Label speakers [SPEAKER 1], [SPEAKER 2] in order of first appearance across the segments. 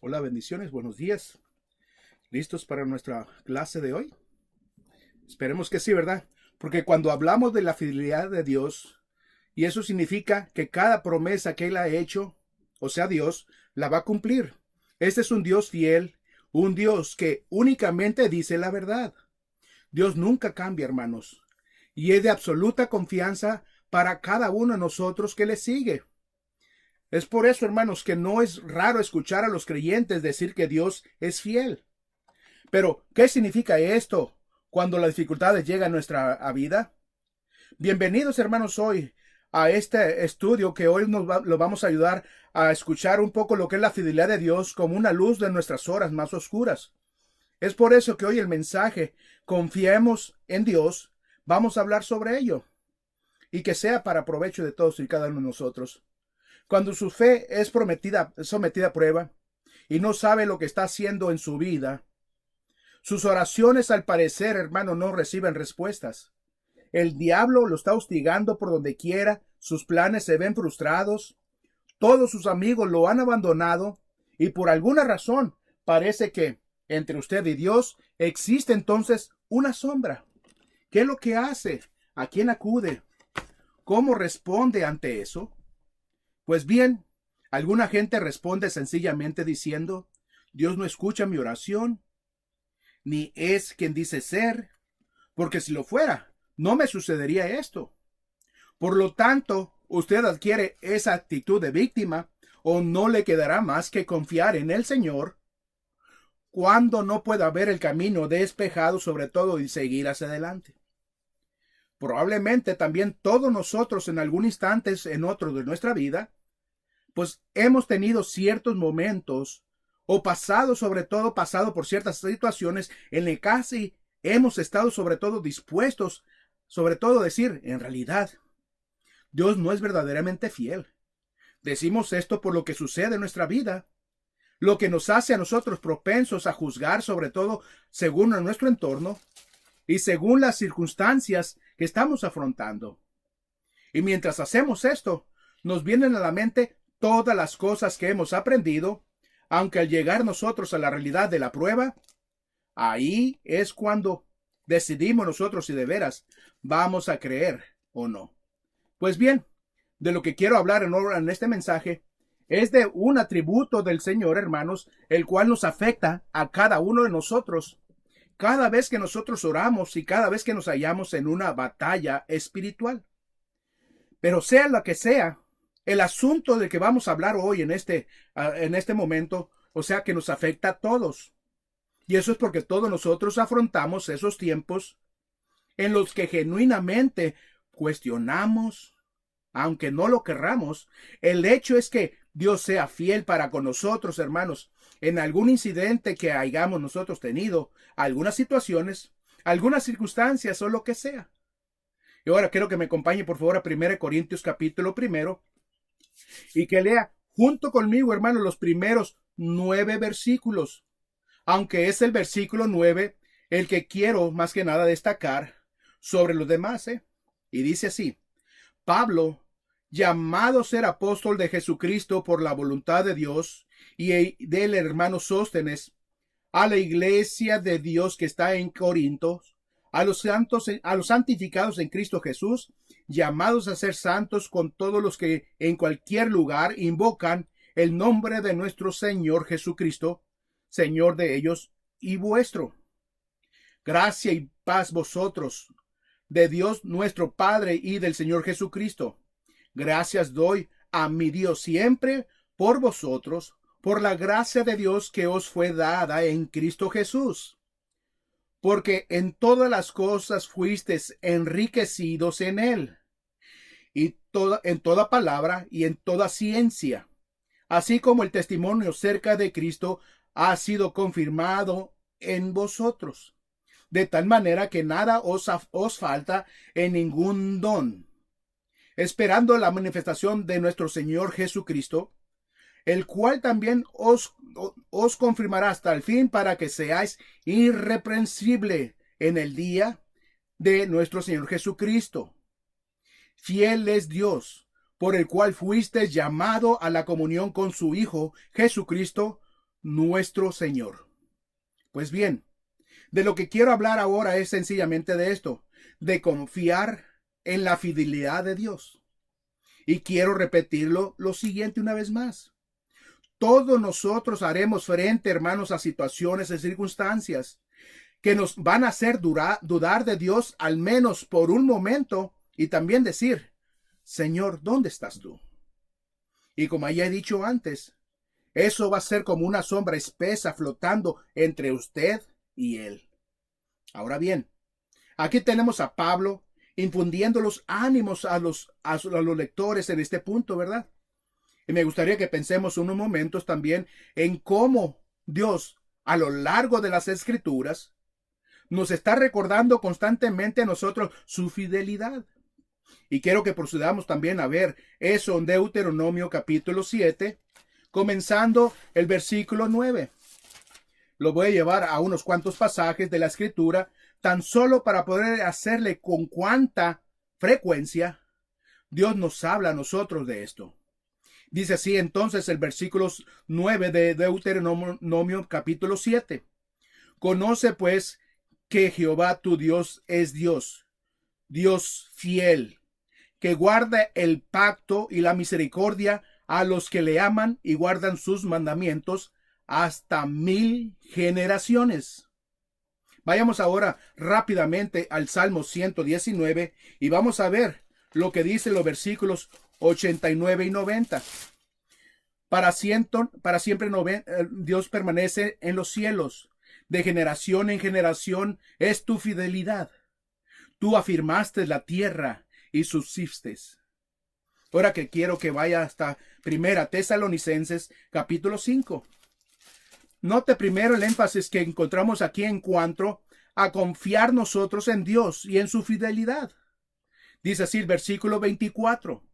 [SPEAKER 1] Hola, bendiciones, buenos días. ¿Listos para nuestra clase de hoy? Esperemos que sí, ¿verdad? Porque cuando hablamos de la fidelidad de Dios, y eso significa que cada promesa que Él ha hecho, o sea, Dios, la va a cumplir. Este es un Dios fiel, un Dios que únicamente dice la verdad. Dios nunca cambia, hermanos, y es de absoluta confianza para cada uno de nosotros que le sigue. Es por eso, hermanos, que no es raro escuchar a los creyentes decir que Dios es fiel. Pero, ¿qué significa esto cuando las dificultades llegan a nuestra vida? Bienvenidos, hermanos, hoy a este estudio que hoy lo vamos a ayudar a escuchar un poco lo que es la fidelidad de Dios como una luz de nuestras horas más oscuras. Es por eso que hoy el mensaje, confiemos en Dios, vamos a hablar sobre ello y que sea para provecho de todos y cada uno de nosotros. Cuando su fe es sometida a prueba y no sabe lo que está haciendo en su vida, sus oraciones, al parecer, hermano, no reciben respuestas. El diablo lo está hostigando por donde quiera, sus planes se ven frustrados, todos sus amigos lo han abandonado y por alguna razón parece que entre usted y Dios existe entonces una sombra. ¿Qué es lo que hace? ¿A quién acude? ¿Cómo responde ante eso? Pues bien, alguna gente responde sencillamente diciendo: Dios no escucha mi oración, ni es quien dice ser, porque si lo fuera, no me sucedería esto. Por lo tanto, usted adquiere esa actitud de víctima, o no le quedará más que confiar en el Señor cuando no pueda ver el camino despejado, sobre todo, y seguir hacia adelante. Probablemente también todos nosotros en algún instante en otro de nuestra vida, pues hemos tenido ciertos momentos o pasado por ciertas situaciones en las que casi hemos estado sobre todo dispuestos, sobre todo decir, en realidad, Dios no es verdaderamente fiel. Decimos esto por lo que sucede en nuestra vida, lo que nos hace a nosotros propensos a juzgar sobre todo según nuestro entorno y según las circunstancias que estamos afrontando. Y mientras hacemos esto, nos vienen a la mente todas las cosas que hemos aprendido, aunque al llegar nosotros a la realidad de la prueba, ahí es cuando decidimos nosotros si de veras vamos a creer o no. Pues bien, de lo que quiero hablar en este mensaje es de un atributo del Señor, hermanos, el cual nos afecta a cada uno de nosotros. Cada vez que nosotros oramos y cada vez que nos hallamos en una batalla espiritual. Pero sea lo que sea, el asunto del que vamos a hablar hoy en este momento, o sea que nos afecta a todos. Y eso es porque todos nosotros afrontamos esos tiempos en los que genuinamente cuestionamos, aunque no lo querramos. El hecho es que Dios sea fiel para con nosotros, hermanos, en algún incidente que hayamos nosotros tenido, algunas situaciones, algunas circunstancias o lo que sea. Y ahora quiero que me acompañe por favor a 1 Corintios capítulo 1 y que lea junto conmigo, hermano, los primeros 9 versículos. Aunque es el versículo 9 el que quiero más que nada destacar sobre los demás. Y dice así: Pablo, llamado ser apóstol de Jesucristo por la voluntad de Dios, y del hermano Sóstenes, a la iglesia de Dios que está en Corinto, a los santos, a los santificados en Cristo Jesús, llamados a ser santos con todos los que en cualquier lugar invocan el nombre de nuestro Señor Jesucristo, Señor de ellos y vuestro. Gracia y paz vosotros, de Dios nuestro Padre y del Señor Jesucristo. Gracias doy a mi Dios siempre por vosotros, por la gracia de Dios que os fue dada en Cristo Jesús. Porque en todas las cosas fuisteis enriquecidos en él, y en toda palabra y en toda ciencia, así como el testimonio cerca de Cristo ha sido confirmado en vosotros, de tal manera que nada os falta en ningún don, esperando la manifestación de nuestro Señor Jesucristo, el cual también os confirmará hasta el fin, para que seáis irreprensible en el día de nuestro Señor Jesucristo. Fiel es Dios, por el cual fuiste llamado a la comunión con su Hijo Jesucristo, nuestro Señor. Pues bien, de lo que quiero hablar ahora es sencillamente de esto, de confiar en la fidelidad de Dios. Y quiero repetirlo lo siguiente una vez más. Todos nosotros haremos frente, hermanos, a situaciones y circunstancias que nos van a hacer dudar de Dios al menos por un momento y también decir, Señor, ¿dónde estás tú? Y como ya he dicho antes, eso va a ser como una sombra espesa flotando entre usted y Él. Ahora bien, aquí tenemos a Pablo infundiendo los ánimos a los lectores en este punto, ¿verdad? Y me gustaría que pensemos unos momentos también en cómo Dios, a lo largo de las Escrituras, nos está recordando constantemente a nosotros su fidelidad. Y quiero que procedamos también a ver eso en Deuteronomio capítulo 7, comenzando el versículo 9. Lo voy a llevar a unos cuantos pasajes de la Escritura, tan solo para poder hacerle con cuánta frecuencia Dios nos habla a nosotros de esto. Dice así entonces el versículo 9 de Deuteronomio capítulo 7. Conoce pues que Jehová tu Dios es Dios, Dios fiel, que guarda el pacto y la misericordia a los que le aman y guardan sus mandamientos hasta 1000 generaciones. Vayamos ahora rápidamente al Salmo 119 y vamos a ver lo que dicen los versículos 89 y 90. Para siempre Dios permanece en los cielos. De generación en generación es tu fidelidad. Tú afirmaste la tierra y subsistes. Ahora que quiero que vaya hasta Primera Tesalonicenses capítulo 5. Note primero el énfasis que encontramos aquí en cuanto a confiar nosotros en Dios y en su fidelidad. Dice así el versículo 24.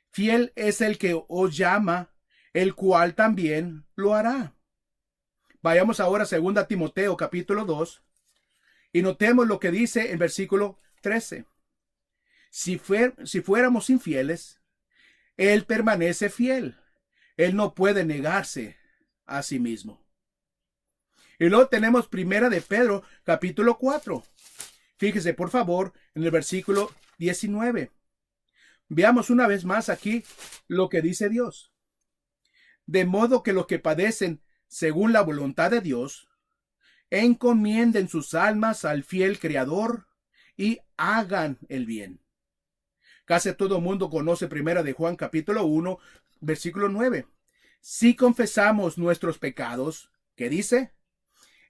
[SPEAKER 1] Fiel es el que os llama, el cual también lo hará. Vayamos ahora a 2 Timoteo capítulo 2 y notemos lo que dice en versículo 13. Si fuéramos infieles, Él permanece fiel. Él no puede negarse a sí mismo. Y luego tenemos Primera de Pedro capítulo 4. Fíjese por favor en el versículo 19. Veamos una vez más aquí lo que dice Dios. De modo que los que padecen según la voluntad de Dios, encomienden sus almas al fiel Creador y hagan el bien. Casi todo el mundo conoce Primera de Juan capítulo 1, versículo 9. Si confesamos nuestros pecados, ¿qué dice?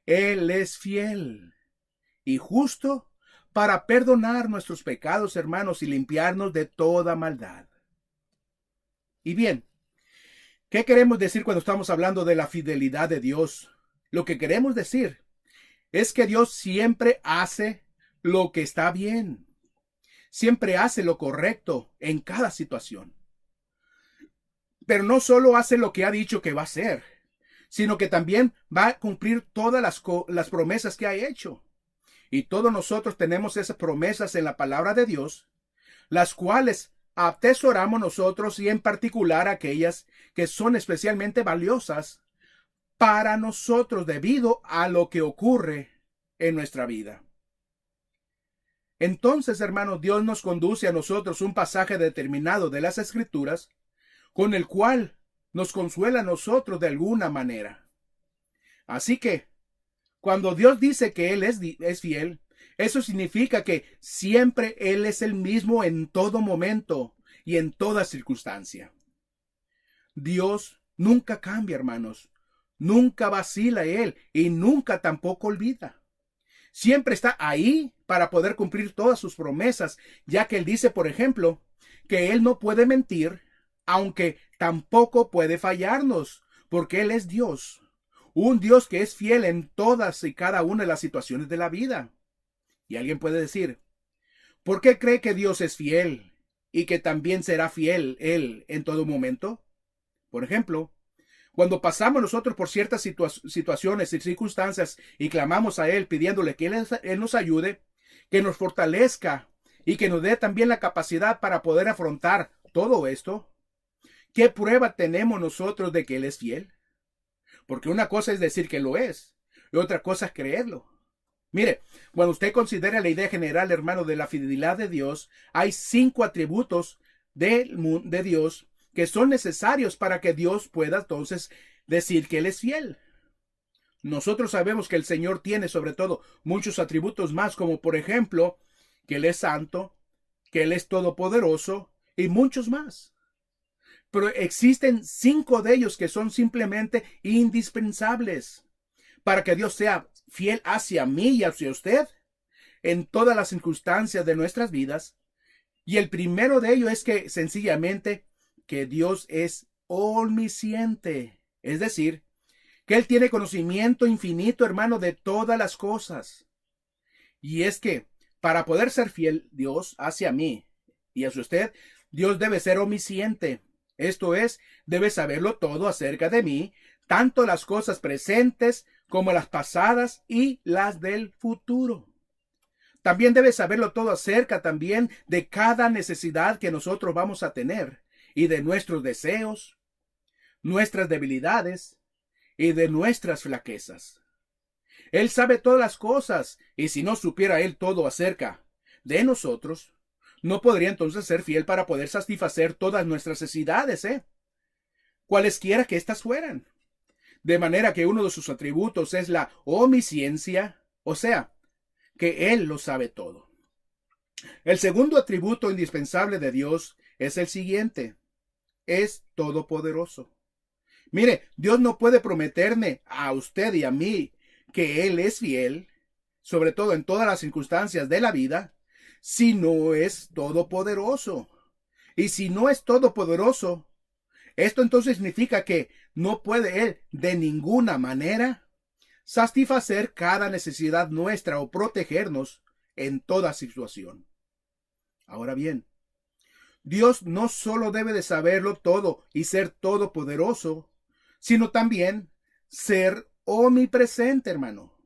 [SPEAKER 1] Él es fiel y justo para perdonar nuestros pecados, hermanos, y limpiarnos de toda maldad. Y bien, ¿qué queremos decir cuando estamos hablando de la fidelidad de Dios? Lo que queremos decir es que Dios siempre hace lo que está bien. Siempre hace lo correcto en cada situación. Pero no solo hace lo que ha dicho que va a hacer, sino que también va a cumplir todas las promesas que ha hecho. Y todos nosotros tenemos esas promesas en la palabra de Dios, las cuales atesoramos nosotros y en particular aquellas que son especialmente valiosas para nosotros debido a lo que ocurre en nuestra vida. Entonces, hermanos, Dios nos conduce a nosotros un pasaje determinado de las Escrituras con el cual nos consuela a nosotros de alguna manera. Así que, cuando Dios dice que Él es fiel, eso significa que siempre Él es el mismo en todo momento y en toda circunstancia. Dios nunca cambia, hermanos. Nunca vacila Él y nunca tampoco olvida. Siempre está ahí para poder cumplir todas sus promesas, ya que Él dice, por ejemplo, que Él no puede mentir, aunque tampoco puede fallarnos, porque Él es Dios. Un Dios que es fiel en todas y cada una de las situaciones de la vida. Y alguien puede decir, ¿por qué cree que Dios es fiel y que también será fiel Él en todo momento? Por ejemplo, cuando pasamos nosotros por ciertas situaciones y circunstancias y clamamos a Él pidiéndole que Él nos ayude, que nos fortalezca y que nos dé también la capacidad para poder afrontar todo esto, ¿qué prueba tenemos nosotros de que Él es fiel? Porque una cosa es decir que lo es y otra cosa es creerlo. Mire, cuando usted considera la idea general, hermano, de la fidelidad de Dios, hay 5 atributos de Dios que son necesarios para que Dios pueda entonces decir que Él es fiel. Nosotros sabemos que el Señor tiene sobre todo muchos atributos más, como por ejemplo, que Él es santo, que Él es todopoderoso y muchos más. Pero existen 5 de ellos que son simplemente indispensables para que Dios sea fiel hacia mí y hacia usted en todas las circunstancias de nuestras vidas. Y el primero de ellos es que sencillamente que Dios es omnisciente, es decir, que Él tiene conocimiento infinito, hermano, de todas las cosas. Y es que para poder ser fiel Dios hacia mí y hacia usted, Dios debe ser omnisciente. Esto es, debe saberlo todo acerca de mí, tanto las cosas presentes como las pasadas y las del futuro. También debe saberlo todo acerca también de cada necesidad que nosotros vamos a tener y de nuestros deseos, nuestras debilidades y de nuestras flaquezas. Él sabe todas las cosas y si no supiera Él todo acerca de nosotros, no podría entonces ser fiel para poder satisfacer todas nuestras necesidades, cualesquiera que éstas fueran. De manera que uno de sus atributos es la omnisciencia, o sea, que Él lo sabe todo. El segundo atributo indispensable de Dios es el siguiente: es todopoderoso. Mire, Dios no puede prometerme a usted y a mí que Él es fiel, sobre todo en todas las circunstancias de la vida, si no es todopoderoso. Y si no es todopoderoso, esto entonces significa que no puede Él de ninguna manera satisfacer cada necesidad nuestra o protegernos en toda situación. Ahora bien, Dios no solo debe de saberlo todo y ser todopoderoso, sino también ser omnipresente, hermano.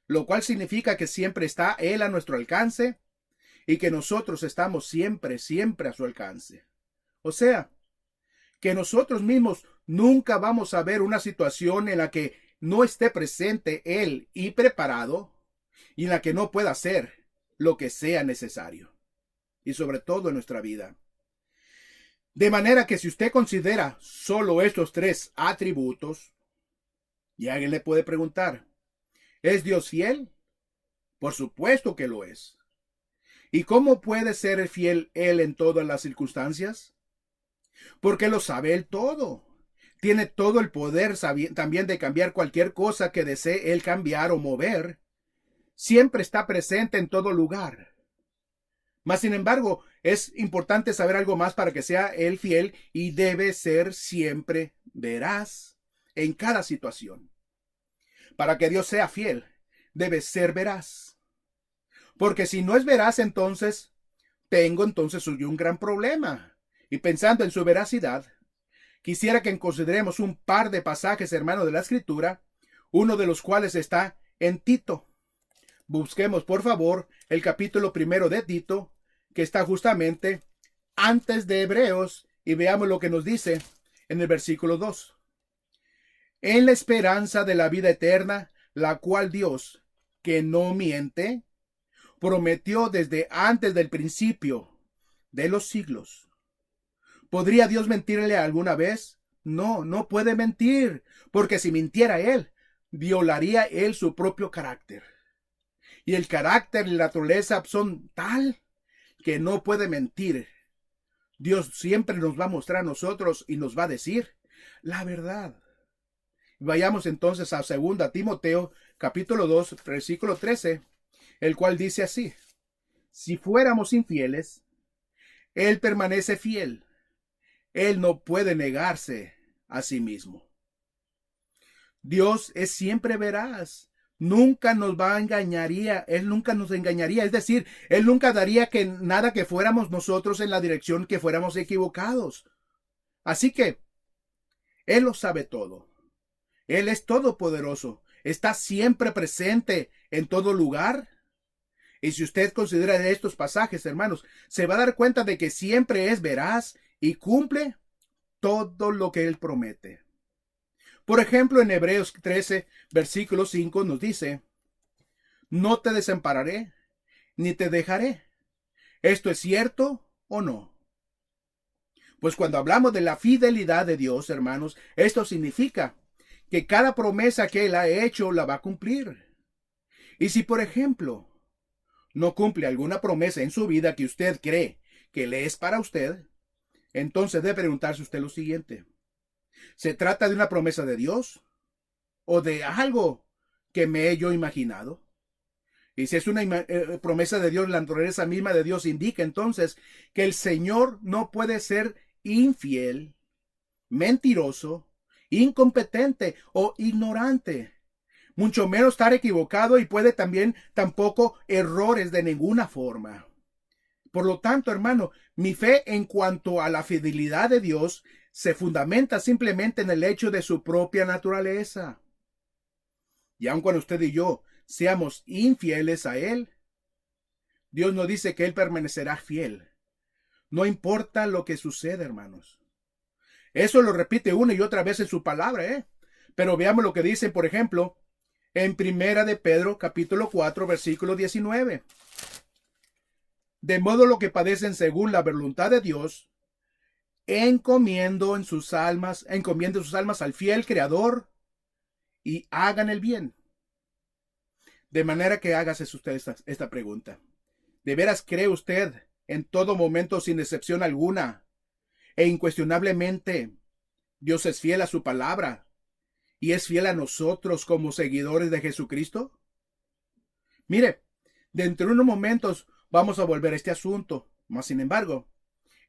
[SPEAKER 1] Lo cual significa que siempre está Él a nuestro alcance y que nosotros estamos siempre a su alcance. O sea, que nosotros mismos nunca vamos a ver una situación en la que no esté presente Él y preparado y en la que no pueda hacer lo que sea necesario. Y sobre todo en nuestra vida. De manera que si usted considera solo estos 3 atributos, y alguien le puede preguntar, ¿es Dios fiel? Por supuesto que lo es. ¿Y cómo puede ser fiel Él en todas las circunstancias? Porque lo sabe Él todo. Tiene todo el poder también de cambiar cualquier cosa que desee Él cambiar o mover. Siempre está presente en todo lugar. Mas, sin embargo, es importante saber algo más para que sea Él fiel y debe ser siempre veraz en cada situación. Para que Dios sea fiel, debe ser veraz. Porque si no es veraz, entonces tengo un gran problema. Y pensando en su veracidad, quisiera que consideremos un par de pasajes, hermano, de la Escritura, uno de los cuales está en Tito. Busquemos, por favor, el capítulo 1 de Tito, que está justamente antes de Hebreos, y veamos lo que nos dice en el versículo 2. En la esperanza de la vida eterna, la cual Dios, que no miente, prometió desde antes del principio de los siglos. ¿Podría Dios mentirle alguna vez? No, no puede mentir, porque si mintiera Él, violaría Él su propio carácter. Y el carácter y la naturaleza son tal que no puede mentir. Dios siempre nos va a mostrar a nosotros y nos va a decir la verdad. Vayamos entonces a 2 Timoteo, capítulo 2, versículo 13, el cual dice así: si fuéramos infieles, Él permanece fiel. Él no puede negarse a sí mismo. Dios es siempre veraz. Nunca nos engañaría. Él nunca nos engañaría. Es decir, Él nunca daría que nada que fuéramos nosotros en la dirección que fuéramos equivocados. Así que Él lo sabe todo. Él es todopoderoso. Está siempre presente en todo lugar. Y si usted considera estos pasajes, hermanos, se va a dar cuenta de que siempre es veraz y cumple todo lo que Él promete. Por ejemplo, en Hebreos 13, versículo 5 nos dice, no te desampararé, ni te dejaré. ¿Esto es cierto o no? Pues cuando hablamos de la fidelidad de Dios, hermanos, esto significa que cada promesa que Él ha hecho la va a cumplir. Y si, por ejemplo, no cumple alguna promesa en su vida que usted cree que le es para usted, entonces debe preguntarse usted lo siguiente. ¿Se trata de una promesa de Dios o de algo que me he yo imaginado? Y si es una promesa de Dios, la naturaleza misma de Dios indica entonces que el Señor no puede ser infiel, mentiroso, incompetente o ignorante. Mucho menos estar equivocado y puede también tampoco errores de ninguna forma. Por lo tanto, hermano, mi fe en cuanto a la fidelidad de Dios se fundamenta simplemente en el hecho de su propia naturaleza. Y aun cuando usted y yo seamos infieles a Él, Dios nos dice que Él permanecerá fiel. No importa lo que suceda, hermanos. Eso lo repite una y otra vez en su palabra, Pero veamos lo que dice, por ejemplo, en Primera de Pedro, capítulo 4, versículo 19. De modo lo que padecen según la voluntad de Dios, encomiendo sus almas al fiel Creador y hagan el bien. De manera que hágase usted esta pregunta. ¿De veras cree usted en todo momento, sin excepción alguna, e incuestionablemente, Dios es fiel a su palabra y es fiel a nosotros como seguidores de Jesucristo? Mire, dentro de unos momentos vamos a volver a este asunto, mas sin embargo,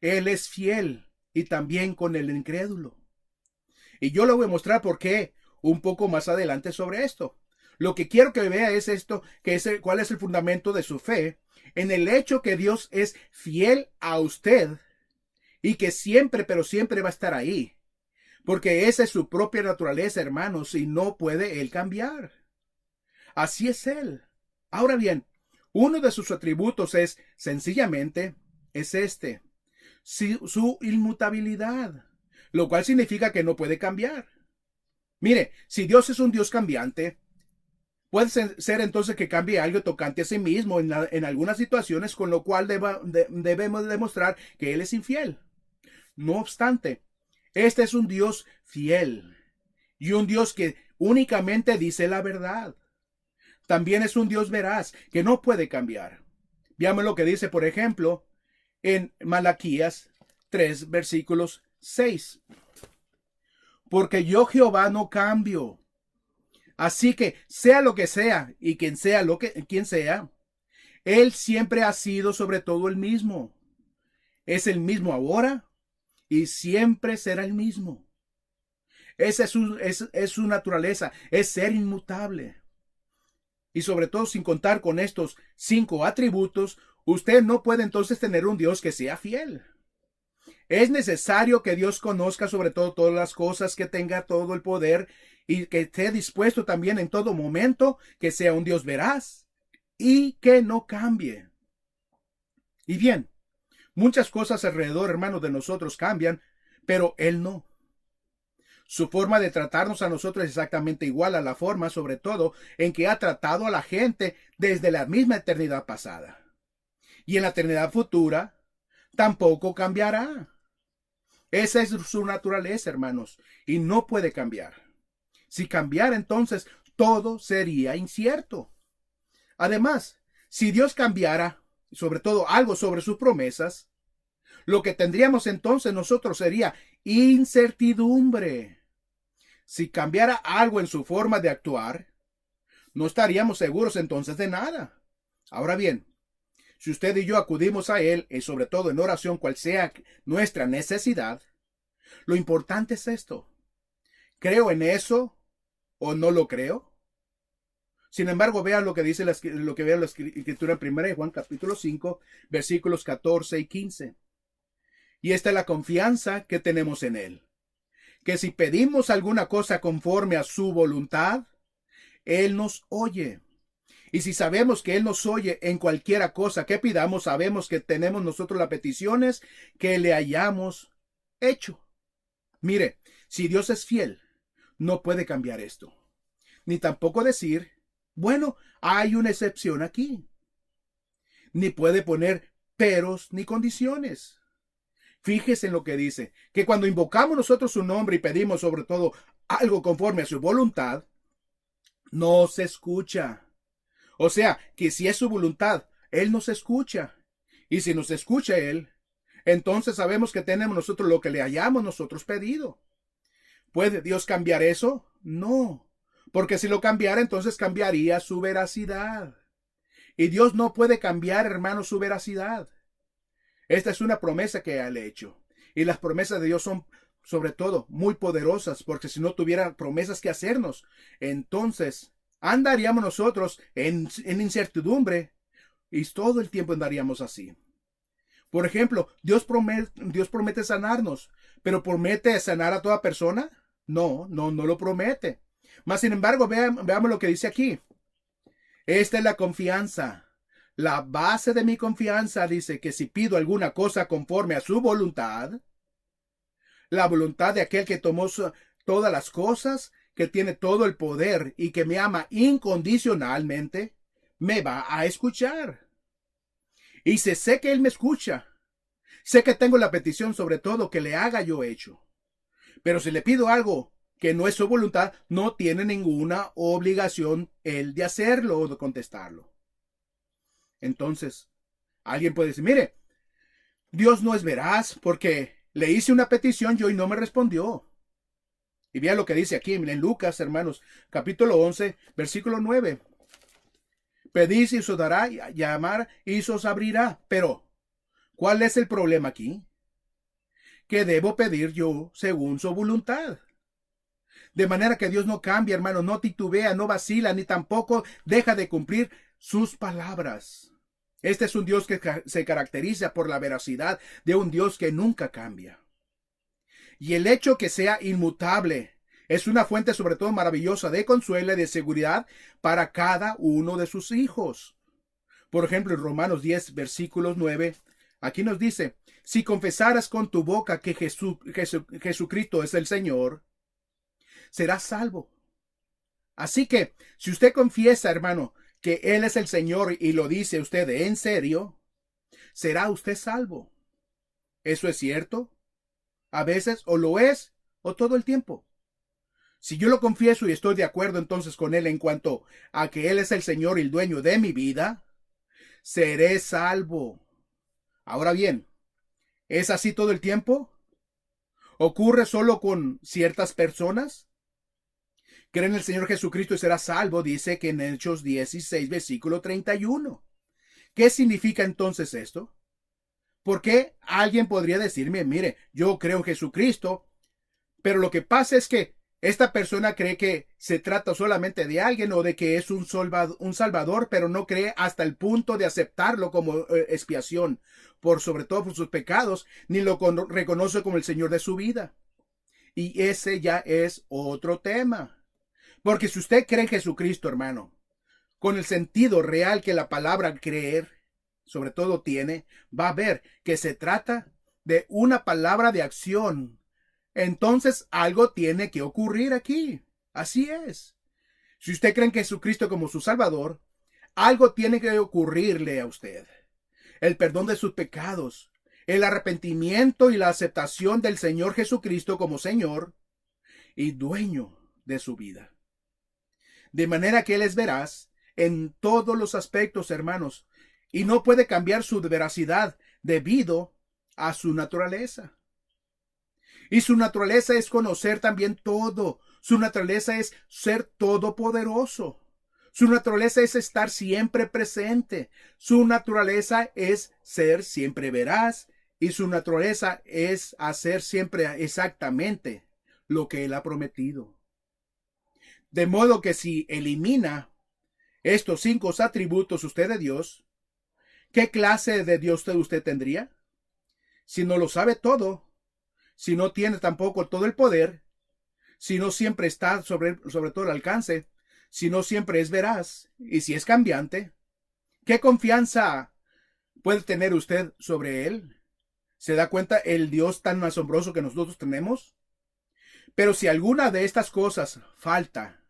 [SPEAKER 1] Él es fiel y también con el incrédulo. Y yo le voy a mostrar por qué un poco más adelante sobre esto. Lo que quiero que vea es esto, cuál es el fundamento de su fe, en el hecho que Dios es fiel a usted y que siempre, pero siempre va a estar ahí. Porque esa es su propia naturaleza, hermanos, y no puede Él cambiar. Así es Él. Ahora bien, uno de sus atributos es, sencillamente, su inmutabilidad, lo cual significa que no puede cambiar. Mire, si Dios es un Dios cambiante, puede ser entonces que cambie algo tocante a sí mismo en algunas situaciones, con lo cual debemos demostrar que Él es infiel. No obstante, este es un Dios fiel y un Dios que únicamente dice la verdad. También es un Dios veraz que no puede cambiar. Veamos lo que dice, por ejemplo, en Malaquías 3, versículos 6. Porque yo Jehová no cambio. Así que sea lo que sea y quien sea Él siempre ha sido sobre todo el mismo. Es el mismo ahora y siempre será el mismo. Esa es su naturaleza, es ser inmutable. Y sobre todo, sin contar con estos 5 atributos, usted no puede entonces tener un Dios que sea fiel. Es necesario que Dios conozca sobre todo todas las cosas, que tenga todo el poder y que esté dispuesto también en todo momento, que sea un Dios veraz y que no cambie. Y bien, muchas cosas alrededor, hermanos, de nosotros cambian, pero Él no. Su forma de tratarnos a nosotros es exactamente igual a la forma, sobre todo, en que ha tratado a la gente desde la misma eternidad pasada. Y en la eternidad futura tampoco cambiará. Esa es su naturaleza, hermanos, y no puede cambiar. Si cambiara, entonces todo sería incierto. Además, si Dios cambiara, sobre todo algo sobre sus promesas, lo que tendríamos entonces nosotros sería incertidumbre. Si cambiara algo en su forma de actuar, no estaríamos seguros entonces de nada. Ahora bien, si usted y yo acudimos a Él, y sobre todo en oración, cual sea nuestra necesidad, lo importante es esto. ¿Creo en eso o no lo creo? Sin embargo, vean lo que dice lo que vea la escritura en 1 Juan capítulo 5, versículos 14 y 15. Y esta es la confianza que tenemos en Él, que si pedimos alguna cosa conforme a su voluntad, Él nos oye. Y si sabemos que Él nos oye en cualquiera cosa que pidamos, sabemos que tenemos nosotros las peticiones que le hayamos hecho. Mire, si Dios es fiel, no puede cambiar esto. Ni tampoco decir, bueno, hay una excepción aquí. Ni puede poner peros ni condiciones. Fíjese en lo que dice, que cuando invocamos nosotros su nombre y pedimos sobre todo algo conforme a su voluntad, no se escucha. O sea, que si es su voluntad, Él nos escucha. Y si nos escucha Él, entonces sabemos que tenemos nosotros lo que le hayamos nosotros pedido. ¿Puede Dios cambiar eso? No. Porque si lo cambiara, entonces cambiaría su veracidad. Y Dios no puede cambiar, hermano, su veracidad. Esta es una promesa que Él ha hecho. Y las promesas de Dios son, sobre todo, muy poderosas, porque si no tuviera promesas que hacernos, entonces andaríamos nosotros en incertidumbre y todo el tiempo andaríamos así. Por ejemplo, Dios promete sanarnos, pero ¿promete sanar a toda persona? No lo promete. Mas, sin embargo, veamos lo que dice aquí. Esta es la confianza. La base de mi confianza dice que si pido alguna cosa conforme a su voluntad, la voluntad de aquel que tomó todas las cosas, que tiene todo el poder y que me ama incondicionalmente, me va a escuchar. Y sé que Él me escucha. Sé que tengo la petición sobre todo que le haga yo hecho. Pero si le pido algo que no es su voluntad, no tiene ninguna obligación Él de hacerlo o de contestarlo. Entonces, alguien puede decir, mire, Dios no es veraz porque le hice una petición yo y no me respondió. Y vea lo que dice aquí en Lucas, hermanos, capítulo 11, versículo 9. Pedís y se os dará, llamar y se os abrirá. Pero, ¿cuál es el problema aquí? Que debo pedir yo según su voluntad. De manera que Dios no cambia, hermano, no titubea, no vacila, ni tampoco deja de cumplir sus palabras. Este es un Dios que se caracteriza por la veracidad de un Dios que nunca cambia. Y el hecho que sea inmutable es una fuente sobre todo maravillosa de consuelo y de seguridad para cada uno de sus hijos. Por ejemplo, en Romanos 10, versículos 9, aquí nos dice, si confesaras con tu boca que Jesucristo es el Señor, serás salvo. Así que, si usted confiesa, hermano, que Él es el Señor y lo dice usted en serio, será usted salvo. ¿Eso es cierto? A veces o lo es o todo el tiempo. Si yo lo confieso y estoy de acuerdo entonces con Él en cuanto a que Él es el Señor y el dueño de mi vida, seré salvo. Ahora bien, ¿es así todo el tiempo? ¿Ocurre solo con ciertas personas? Creen en el Señor Jesucristo y será salvo, dice que en Hechos 16, versículo 31. ¿Qué significa entonces esto? Porque alguien podría decirme, mire, yo creo en Jesucristo, pero lo que pasa es que esta persona cree que se trata solamente de alguien o de que es un salvador, pero no cree hasta el punto de aceptarlo como expiación, sobre todo por sus pecados, ni lo reconoce como el Señor de su vida. Y ese ya es otro tema. Porque si usted cree en Jesucristo, hermano, con el sentido real que la palabra creer, sobre todo tiene, va a ver que se trata de una palabra de acción. Entonces algo tiene que ocurrir aquí. Así es. Si usted cree en Jesucristo como su Salvador, algo tiene que ocurrirle a usted. El perdón de sus pecados, el arrepentimiento y la aceptación del Señor Jesucristo como Señor y dueño de su vida. De manera que Él es veraz en todos los aspectos, hermanos, y no puede cambiar su veracidad debido a su naturaleza. Y su naturaleza es conocer también todo. Su naturaleza es ser todopoderoso. Su naturaleza es estar siempre presente. Su naturaleza es ser siempre veraz. Y su naturaleza es hacer siempre exactamente lo que Él ha prometido. De modo que si elimina estos 5 atributos usted de Dios, ¿qué clase de Dios usted tendría? Si no lo sabe todo, si no tiene tampoco todo el poder, si no siempre está sobre todo el alcance, si no siempre es veraz y si es cambiante, ¿qué confianza puede tener usted sobre Él? ¿Se da cuenta el Dios tan asombroso que nosotros tenemos? Pero si alguna de estas cosas falta,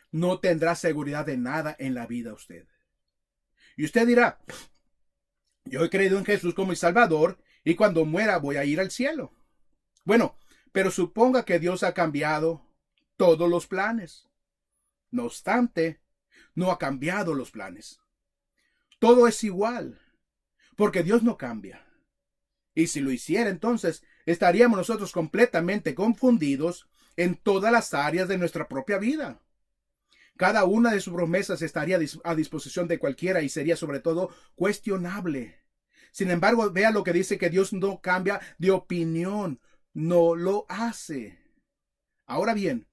[SPEAKER 1] no tendrá seguridad de nada en la vida usted. Y usted dirá, yo he creído en Jesús como mi Salvador y cuando muera voy a ir al cielo. Bueno, pero suponga que Dios ha cambiado todos los planes. No obstante, no ha cambiado los planes. Todo es igual, porque Dios no cambia. Y si lo hiciera, entonces estaríamos nosotros completamente confundidos en todas las áreas de nuestra propia vida. Cada una de sus promesas estaría a disposición de cualquiera y sería sobre todo cuestionable. Sin embargo, vea lo que dice, que Dios no cambia de opinión, no lo hace. Ahora bien,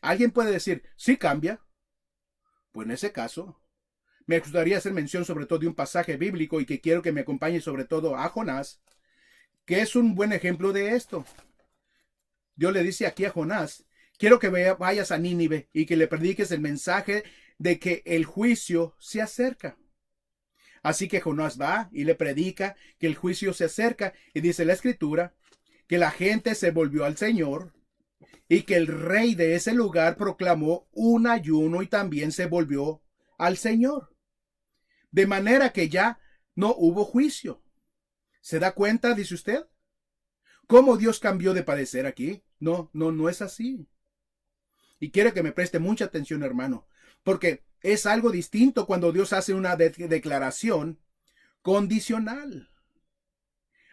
[SPEAKER 1] alguien puede decir, sí cambia. Pues en ese caso, me gustaría hacer mención sobre todo de un pasaje bíblico y que quiero que me acompañe sobre todo a Jonás, que es un buen ejemplo de esto. Dios le dice aquí a Jonás, quiero que vayas a Nínive y que le prediques el mensaje de que el juicio se acerca. Así que Jonás va y le predica que el juicio se acerca y dice la escritura que la gente se volvió al Señor y que el rey de ese lugar proclamó un ayuno y también se volvió al Señor. De manera que ya no hubo juicio. ¿Se da cuenta, dice usted? ¿Cómo Dios cambió de parecer aquí? No es así. Y quiero que me preste mucha atención, hermano, porque es algo distinto cuando Dios hace una declaración condicional.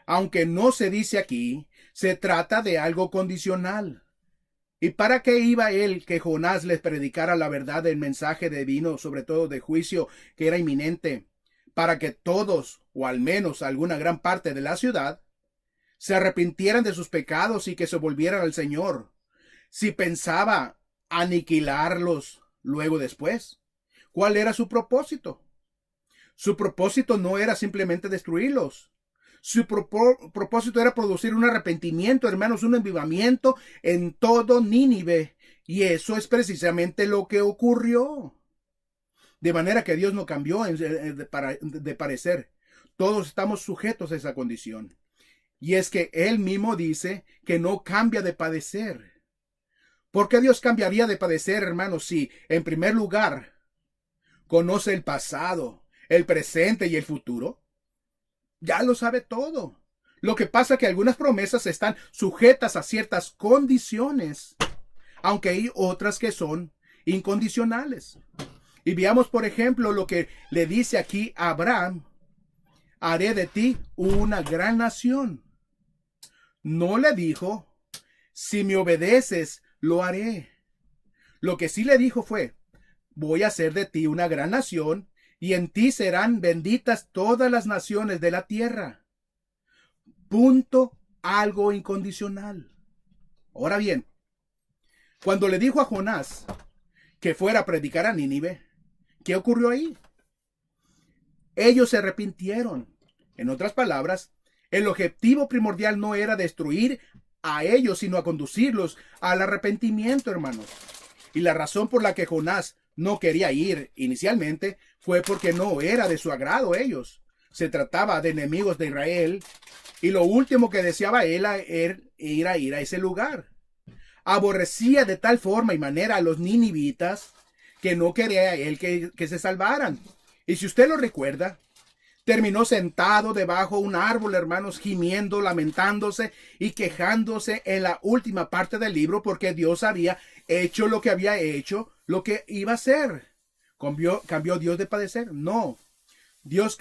[SPEAKER 1] Aunque no se dice aquí, se trata de algo condicional. ¿Y para qué iba él que Jonás les predicara la verdad del mensaje divino, sobre todo de juicio que era inminente? Para que todos, o al menos alguna gran parte de la ciudad, se arrepintieran de sus pecados y que se volvieran al Señor. Si pensaba aniquilarlos luego después, ¿cuál era su propósito? Su propósito no era simplemente destruirlos. Su propósito era producir un arrepentimiento, hermanos, un avivamiento en todo Nínive. Y eso es precisamente lo que ocurrió. De manera que Dios no cambió de parecer. Todos estamos sujetos a esa condición. Y es que Él mismo dice que no cambia de padecer. ¿Por qué Dios cambiaría de padecer, hermanos, si, en primer lugar, conoce el pasado, el presente y el futuro? Ya lo sabe todo. Lo que pasa es que algunas promesas están sujetas a ciertas condiciones, aunque hay otras que son incondicionales. Y veamos, por ejemplo, lo que le dice aquí a Abraham: haré de ti una gran nación. No le dijo, si me obedeces, lo haré. Lo que sí le dijo fue, voy a hacer de ti una gran nación y en ti serán benditas todas las naciones de la tierra. Punto, algo incondicional. Ahora bien, cuando le dijo a Jonás que fuera a predicar a Nínive, ¿qué ocurrió ahí? Ellos se arrepintieron. En otras palabras, el objetivo primordial no era destruir a ellos, sino a conducirlos al arrepentimiento, hermanos. Y la razón por la que Jonás no quería ir inicialmente fue porque no era de su agrado ellos. Se trataba de enemigos de Israel y lo último que deseaba él era ir a ese lugar. Aborrecía de tal forma y manera a los ninivitas que no quería él que se salvaran. Y si usted lo recuerda, terminó sentado debajo de un árbol, hermanos, gimiendo, lamentándose y quejándose en la última parte del libro porque Dios había hecho lo que había hecho, lo que iba a hacer. ¿Cambió Dios de padecer? No. Dios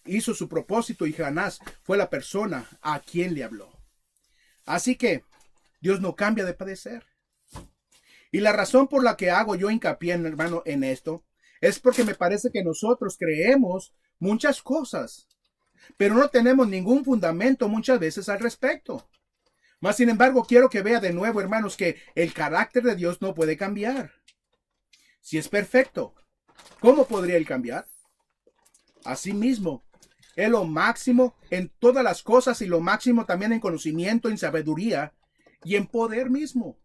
[SPEAKER 1] hizo su propósito y Jonás fue la persona a quien le habló. Así que Dios no cambia de padecer. Y la razón por la que hago yo hincapié, hermano, en esto, es porque me parece que nosotros creemos muchas cosas, pero no tenemos ningún fundamento muchas veces al respecto. Mas, sin embargo, quiero que vea de nuevo, hermanos, que el carácter de Dios no puede cambiar. Si es perfecto, ¿cómo podría él cambiar? Asimismo, es lo máximo en todas las cosas y lo máximo también en conocimiento, en sabiduría y en poder mismo.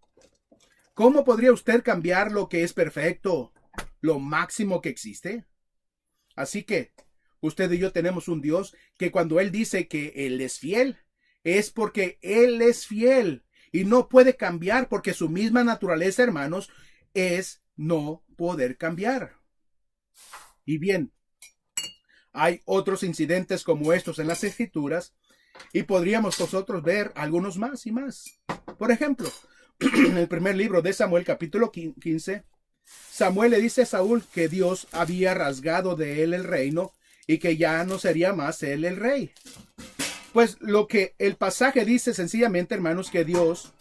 [SPEAKER 1] ¿Cómo podría usted cambiar lo que es perfecto, lo máximo que existe? Así que usted y yo tenemos un Dios que cuando Él dice que Él es fiel, es porque Él es fiel y no puede cambiar porque su misma naturaleza, hermanos, es no poder cambiar. Y bien, hay otros incidentes como estos en las Escrituras y podríamos nosotros ver algunos más y más. Por ejemplo, en el primer libro de Samuel, capítulo 15, Samuel le dice a Saúl que Dios había rasgado de él el reino y que ya no sería más él el rey. Pues lo que el pasaje dice sencillamente, hermanos, que Dios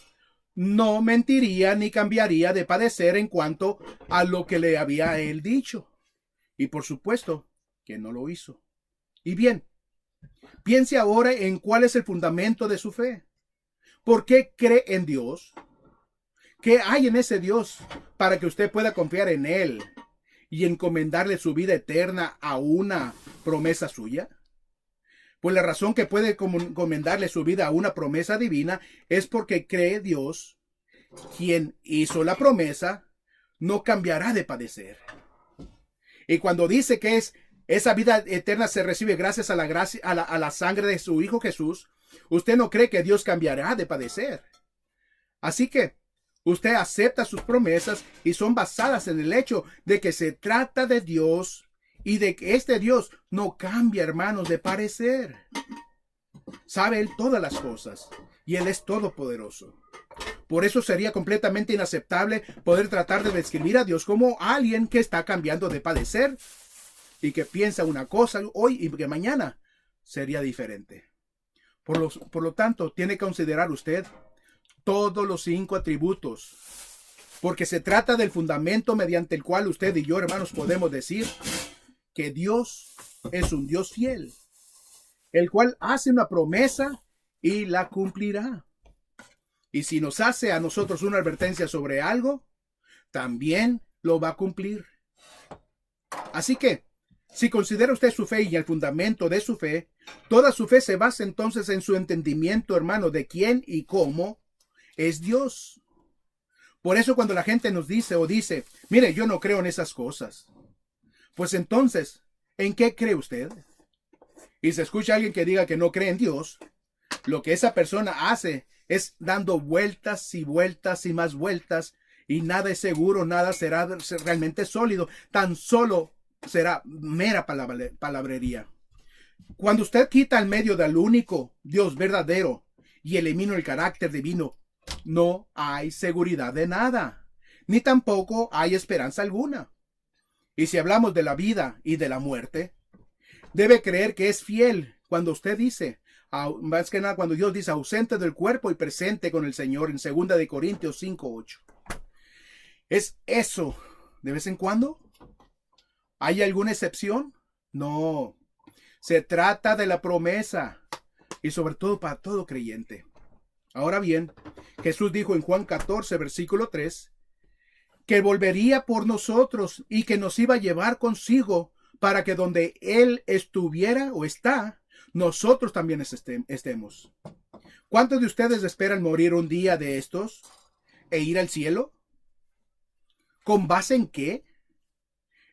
[SPEAKER 1] no mentiría ni cambiaría de padecer en cuanto a lo que le había él dicho. Y por supuesto que no lo hizo. Y bien, piense ahora en cuál es el fundamento de su fe. ¿Por qué cree en Dios? ¿Qué hay en ese Dios para que usted pueda confiar en Él y encomendarle su vida eterna a una promesa suya? Pues la razón que puede encomendarle su vida a una promesa divina es porque cree Dios, quien hizo la promesa, no cambiará de padecer. Y cuando dice que esa vida eterna se recibe gracias a la sangre de su Hijo Jesús, usted no cree que Dios cambiará de padecer. Así que usted acepta sus promesas y son basadas en el hecho de que se trata de Dios y de que este Dios no cambia, hermanos, de parecer. Sabe Él todas las cosas y Él es todopoderoso. Por eso sería completamente inaceptable poder tratar de describir a Dios como alguien que está cambiando de padecer y que piensa una cosa hoy y que mañana sería diferente. Por lo tanto, tiene que considerar usted todos los 5 atributos, porque se trata del fundamento mediante el cual usted y yo, hermanos, podemos decir que Dios es un Dios fiel, el cual hace una promesa y la cumplirá. Y si nos hace a nosotros una advertencia sobre algo, también lo va a cumplir. Así que, si considera usted su fe y el fundamento de su fe, toda su fe se basa entonces en su entendimiento, hermano, de quién y cómo es Dios. Por eso cuando la gente nos dice mire, yo no creo en esas cosas, pues entonces, ¿en qué cree usted? Y se escucha a alguien que diga que no cree en Dios, lo que esa persona hace es dando vueltas y vueltas y más vueltas, y nada es seguro, nada será realmente sólido, tan solo será mera palabrería. Cuando usted quita al medio del único Dios verdadero y elimina el carácter divino, no hay seguridad de nada, ni tampoco hay esperanza alguna. Y si hablamos de la vida y de la muerte, debe creer que es fiel cuando usted dice, más que nada cuando Dios dice ausente del cuerpo y presente con el Señor en 2 de Corintios 5:8. ¿Es eso de vez en cuando? ¿Hay alguna excepción? No. Se trata de la promesa y sobre todo para todo creyente. Ahora bien, Jesús dijo en Juan 14, versículo 3, que volvería por nosotros y que nos iba a llevar consigo para que donde Él estuviera o está, nosotros también estemos. ¿Cuántos de ustedes esperan morir un día de estos e ir al cielo? ¿Con base en qué?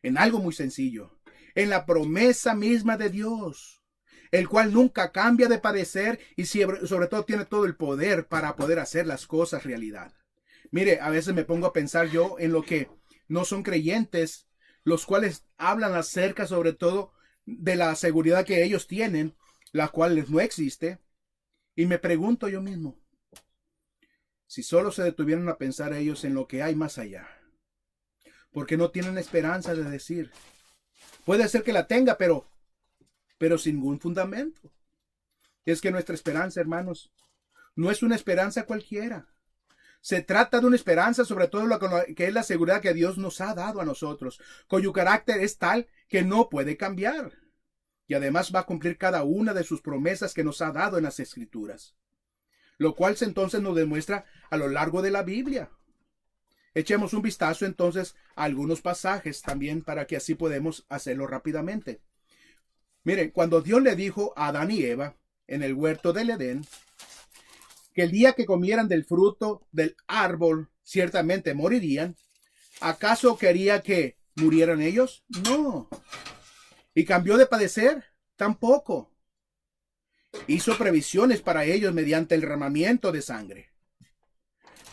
[SPEAKER 1] En algo muy sencillo, en la promesa misma de Dios, el cual nunca cambia de parecer y sobre todo tiene todo el poder para poder hacer las cosas realidad. Mire, a veces me pongo a pensar yo en lo que no son creyentes, los cuales hablan acerca sobre todo de la seguridad que ellos tienen, la cual no existe, y me pregunto yo mismo, si solo se detuvieran a pensar ellos en lo que hay más allá, porque no tienen esperanza de decir, puede ser que la tenga, pero sin ningún fundamento. Es que nuestra esperanza, hermanos, no es una esperanza cualquiera. Se trata de una esperanza sobre todo lo que es la seguridad que Dios nos ha dado a nosotros, cuyo carácter es tal que no puede cambiar. Y además va a cumplir cada una de sus promesas que nos ha dado en las Escrituras. Lo cual entonces nos demuestra a lo largo de la Biblia. Echemos un vistazo entonces a algunos pasajes también para que así podemos hacerlo rápidamente. Miren, cuando Dios le dijo a Adán y Eva en el huerto del Edén que el día que comieran del fruto del árbol ciertamente morirían, ¿acaso quería que murieran ellos? No. ¿Y cambió de padecer? Tampoco. Hizo previsiones para ellos mediante el derramamiento de sangre.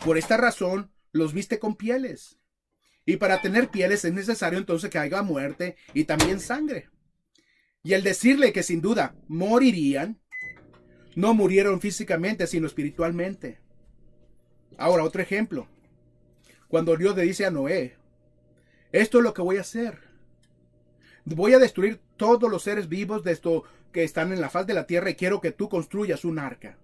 [SPEAKER 1] Por esta razón los viste con pieles. Y para tener pieles es necesario entonces que haya muerte y también sangre. Y al decirle que sin duda morirían, no murieron físicamente, sino espiritualmente. Ahora, otro ejemplo. Cuando Dios le dice a Noé, esto es lo que voy a hacer. Voy a destruir todos los seres vivos de esto que están en la faz de la tierra y quiero que tú construyas un arca.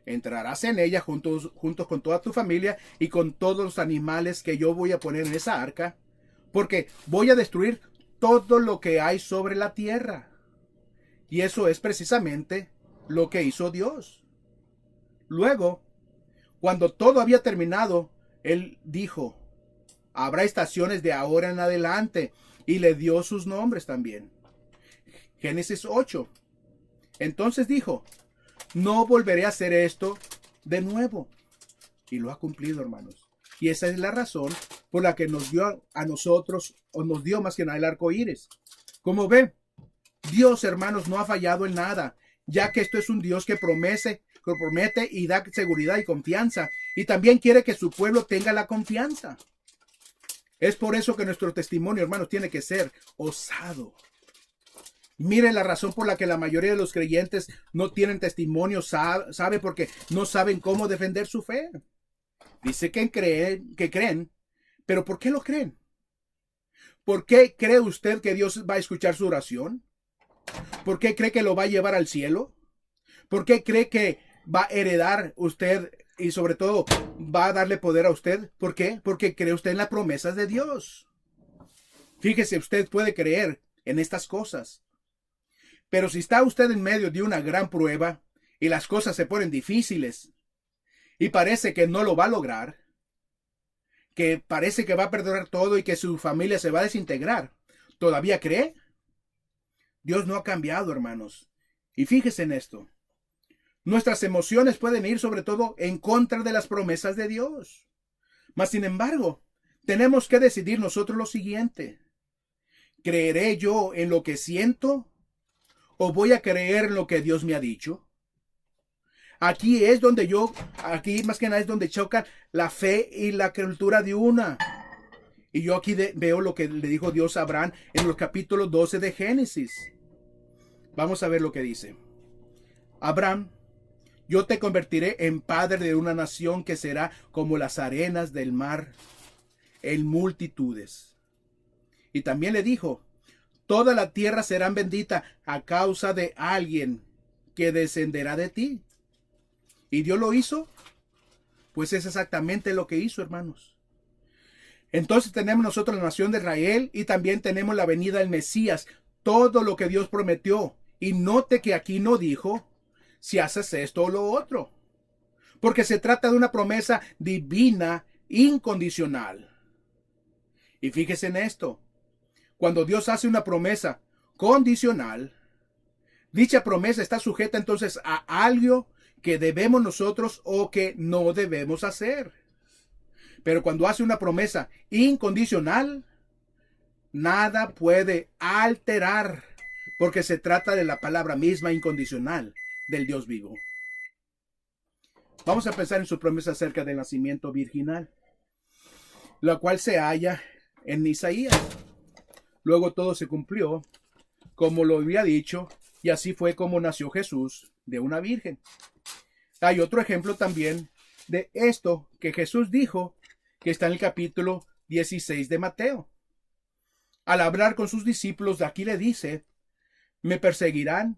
[SPEAKER 1] Entrarás en ella juntos con toda tu familia y con todos los animales que yo voy a poner en esa arca, porque voy a destruir todo lo que hay sobre la tierra. Y eso es precisamente lo que hizo Dios. Luego, cuando todo había terminado, Él dijo, habrá estaciones de ahora en adelante, y le dio sus nombres también. Génesis 8. Entonces dijo, no volveré a hacer esto de nuevo. Y lo ha cumplido, hermanos. Y esa es la razón por la que nos dio a nosotros, o nos dio más que nada el arco iris. Como ven, Dios, hermanos, no ha fallado en nada, ya que esto es un Dios que promete y da seguridad y confianza. Y también quiere que su pueblo tenga la confianza. Es por eso que nuestro testimonio, hermanos, tiene que ser osado. Miren la razón por la que la mayoría de los creyentes no tienen testimonio, sabe porque no saben cómo defender su fe. Dice que creen, pero ¿por qué lo creen? ¿Por qué cree usted que Dios va a escuchar su oración? ¿Por qué cree que lo va a llevar al cielo? ¿Por qué cree que va a heredar usted y sobre todo va a darle poder a usted? ¿Por qué? Porque cree usted en las promesas de Dios. Fíjese, usted puede creer en estas cosas. Pero si está usted en medio de una gran prueba y las cosas se ponen difíciles y parece que no lo va a lograr, que parece que va a perder todo y que su familia se va a desintegrar, ¿todavía cree? Dios no ha cambiado, hermanos. Y fíjese en esto. Nuestras emociones pueden ir sobre todo en contra de las promesas de Dios. Mas, sin embargo, tenemos que decidir nosotros lo siguiente. ¿Creeré yo en lo que siento o voy a creer en lo que Dios me ha dicho? Aquí más que nada es donde chocan la fe y la cultura de una. Y yo aquí veo lo que le dijo Dios a Abraham en los capítulos 12 de Génesis. Vamos a ver lo que dice. Abraham, yo te convertiré en padre de una nación que será como las arenas del mar en multitudes. Y también le dijo, toda la tierra será bendita a causa de alguien que descenderá de ti. ¿Y Dios lo hizo? Pues es exactamente lo que hizo, hermanos. Entonces tenemos nosotros la nación de Israel y también tenemos la venida del Mesías, todo lo que Dios prometió. Y note que aquí no dijo, si haces esto o lo otro, porque se trata de una promesa divina, incondicional. Y fíjese en esto, cuando Dios hace una promesa condicional, dicha promesa está sujeta entonces a algo que debemos nosotros o que no debemos hacer. Pero cuando hace una promesa incondicional, nada puede alterar, porque se trata de la palabra misma incondicional del Dios vivo. Vamos a pensar en su promesa acerca del nacimiento virginal, la cual se halla en Isaías. Luego todo se cumplió, como lo había dicho, y así fue como nació Jesús de una virgen. Hay otro ejemplo también de esto que Jesús dijo, que está en el capítulo 16 de Mateo. Al hablar con sus discípulos, de aquí le dice, me perseguirán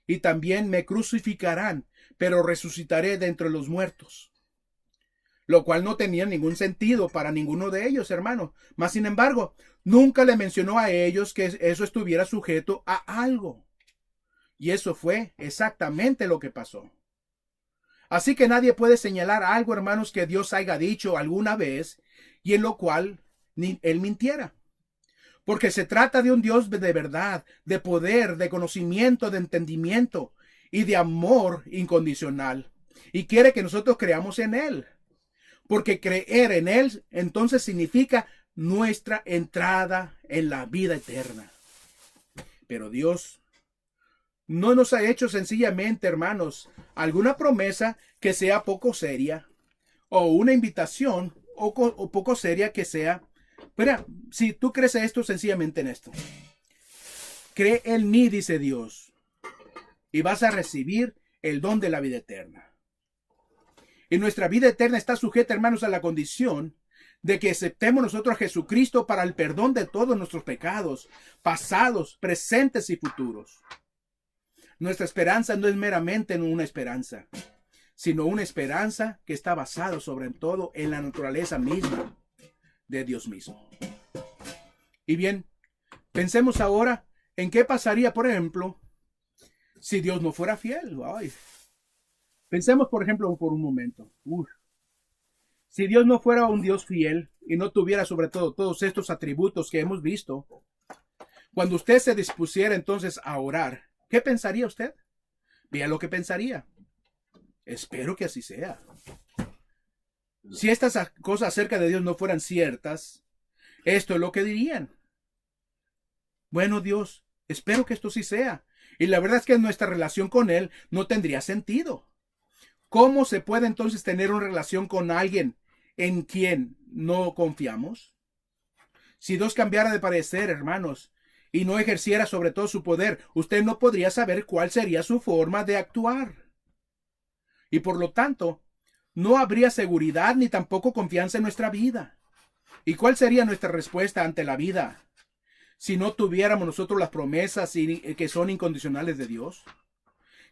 [SPEAKER 1] y también me crucificarán, pero resucitaré de entre los muertos. Lo cual no tenía ningún sentido para ninguno de ellos, hermano. Mas, sin embargo, nunca le mencionó a ellos que eso estuviera sujeto a algo. Y eso fue exactamente lo que pasó. Así que nadie puede señalar algo, hermanos, que Dios haya dicho alguna vez y en lo cual él mintiera. Porque se trata de un Dios de verdad, de poder, de conocimiento, de entendimiento y de amor incondicional. Y quiere que nosotros creamos en Él. Porque creer en Él entonces significa nuestra entrada en la vida eterna. Pero Dios no nos ha hecho sencillamente, hermanos, alguna promesa que sea poco seria o una invitación o poco seria que sea. Pero si tú crees esto, sencillamente en esto. Cree en mí, dice Dios, y vas a recibir el don de la vida eterna. Y nuestra vida eterna está sujeta, hermanos, a la condición de que aceptemos nosotros a Jesucristo para el perdón de todos nuestros pecados, pasados, presentes y futuros. Nuestra esperanza no es meramente una esperanza, sino una esperanza que está basada sobre todo en la naturaleza misma de Dios mismo. Y bien, pensemos ahora en qué pasaría, por ejemplo, si Dios no fuera fiel. Ay. Pensemos, por ejemplo, por un momento. Si Dios no fuera un Dios fiel y no tuviera sobre todo todos estos atributos que hemos visto, cuando usted se dispusiera entonces a orar, ¿qué pensaría usted? Vea lo que pensaría. Espero que así sea. Si estas cosas acerca de Dios no fueran ciertas, esto es lo que dirían. Bueno, Dios, espero que esto sí sea. Y la verdad es que nuestra relación con Él no tendría sentido. ¿Cómo se puede entonces tener una relación con alguien en quien no confiamos? Si Dios cambiara de parecer, hermanos, y no ejerciera sobre todo su poder, usted no podría saber cuál sería su forma de actuar. Y por lo tanto, no habría seguridad ni tampoco confianza en nuestra vida. ¿Y cuál sería nuestra respuesta ante la vida si no tuviéramos nosotros las promesas que son incondicionales de Dios?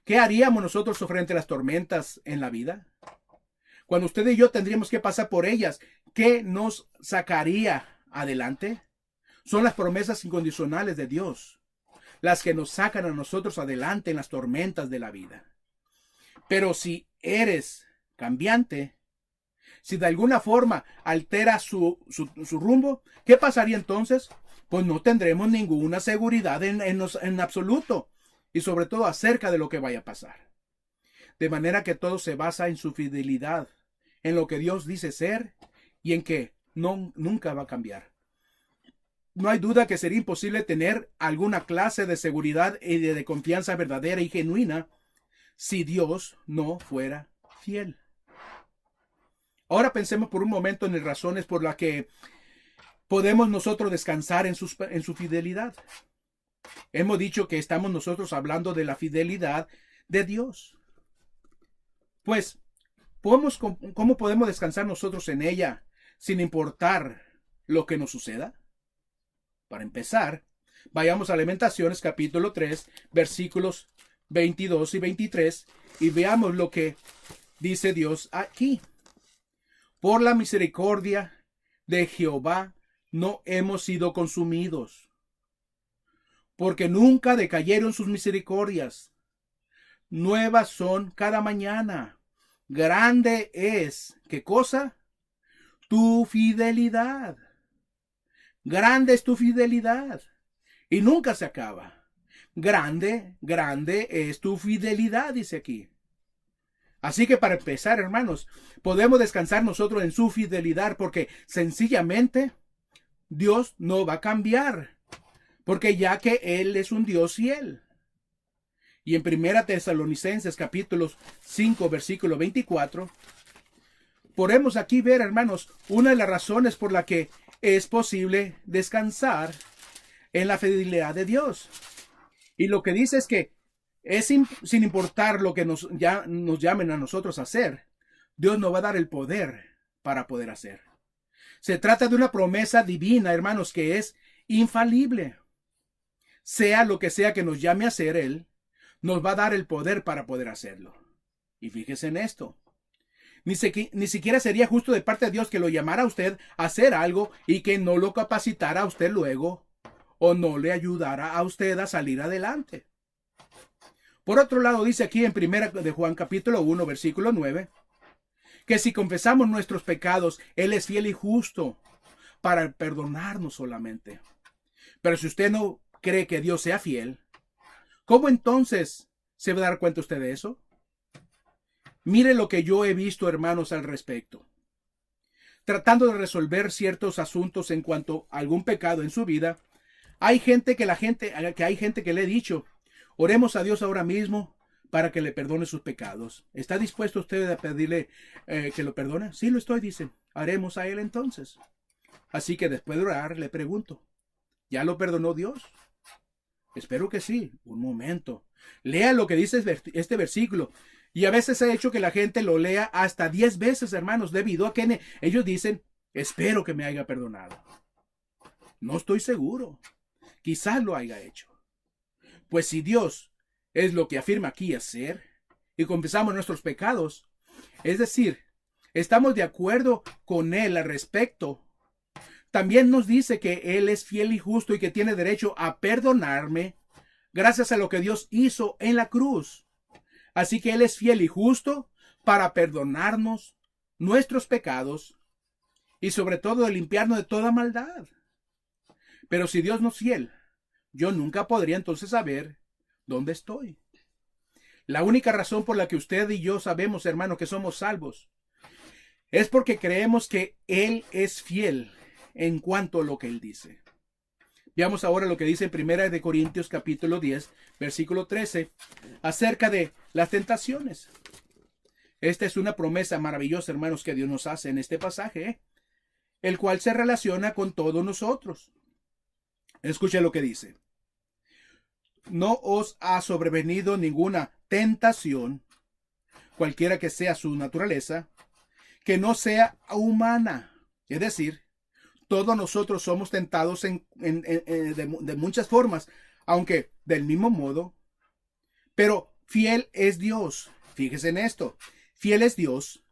[SPEAKER 1] ¿Qué haríamos nosotros frente a las tormentas en la vida? Cuando usted y yo tendríamos que pasar por ellas, ¿qué nos sacaría adelante? Son las promesas incondicionales de Dios, las que nos sacan a nosotros adelante en las tormentas de la vida. Pero si eres cambiante, si de alguna forma altera su rumbo, ¿qué pasaría entonces? Pues no tendremos ninguna seguridad en absoluto. Y sobre todo acerca de lo que vaya a pasar. De manera que todo se basa en su fidelidad, en lo que Dios dice ser y en que nunca va a cambiar. No hay duda que sería imposible tener alguna clase de seguridad y de confianza verdadera y genuina si Dios no fuera fiel. Ahora pensemos por un momento en las razones por las que podemos nosotros descansar en su fidelidad. Hemos dicho que estamos nosotros hablando de la fidelidad de Dios. Pues, ¿cómo podemos descansar nosotros en ella sin importar lo que nos suceda? Para empezar, vayamos a Lamentaciones capítulo 3, versículos 22 y 23 y veamos lo que dice Dios aquí. Por la misericordia de Jehová no hemos sido consumidos, porque nunca decayeron sus misericordias. Nuevas son cada mañana. Grande es, ¿qué cosa? Tu fidelidad. Grande es tu fidelidad. Y nunca se acaba. Grande es tu fidelidad, dice aquí. Así que para empezar, hermanos, podemos descansar nosotros en su fidelidad porque sencillamente Dios no va a cambiar. Porque ya que Él es un Dios fiel. Y en 1 Tesalonicenses capítulo 5 versículo 24, podemos aquí ver, hermanos, una de las razones por la que es posible descansar en la fidelidad de Dios. Y lo que dice es que sin importar lo que nos llamen a nosotros a hacer, Dios nos va a dar el poder para poder hacer. Se trata de una promesa divina, hermanos, que es infalible. Sea lo que sea que nos llame a hacer Él, nos va a dar el poder para poder hacerlo. Y fíjese en esto. Ni siquiera sería justo de parte de Dios que lo llamara a usted a hacer algo y que no lo capacitara a usted luego o no le ayudara a usted a salir adelante. Por otro lado, dice aquí en 1 de Juan capítulo 1, versículo 9, que si confesamos nuestros pecados, Él es fiel y justo para perdonarnos solamente. Pero si usted no cree que Dios sea fiel, ¿cómo entonces se va a dar cuenta usted de eso? Mire lo que yo he visto, hermanos, al respecto. Tratando de resolver ciertos asuntos en cuanto a algún pecado en su vida, hay gente que le he dicho, oremos a Dios ahora mismo para que le perdone sus pecados. ¿Está dispuesto usted a pedirle que lo perdone? Sí, lo estoy, dice. Haremos a él entonces. Así que después de orar, le pregunto, ¿ya lo perdonó Dios? Espero que sí. Un momento. Lea lo que dice este versículo. Y a veces ha hecho que la gente lo lea hasta 10 veces, hermanos, debido a que ellos dicen, espero que me haya perdonado. No estoy seguro. Quizás lo haya hecho. Pues si Dios es lo que afirma aquí hacer, y confesamos nuestros pecados, es decir, estamos de acuerdo con Él al respecto, también nos dice que Él es fiel y justo y que tiene derecho a perdonarme gracias a lo que Dios hizo en la cruz. Así que Él es fiel y justo para perdonarnos nuestros pecados y sobre todo de limpiarnos de toda maldad. Pero si Dios no es fiel, yo nunca podría entonces saber dónde estoy. La única razón por la que usted y yo sabemos, hermano, que somos salvos, es porque creemos que Él es fiel en cuanto a lo que Él dice. Veamos ahora lo que dice en 1 Corintios capítulo 10, versículo 13, acerca de las tentaciones. Esta es una promesa maravillosa, hermanos, que Dios nos hace en este pasaje, el cual se relaciona con todos nosotros. Escuche lo que dice. No os ha sobrevenido ninguna tentación, cualquiera que sea su naturaleza, que no sea humana. Es decir, todos nosotros somos tentados de muchas formas, aunque del mismo modo. Pero fiel es Dios. Fíjese en esto. Fiel es Dios,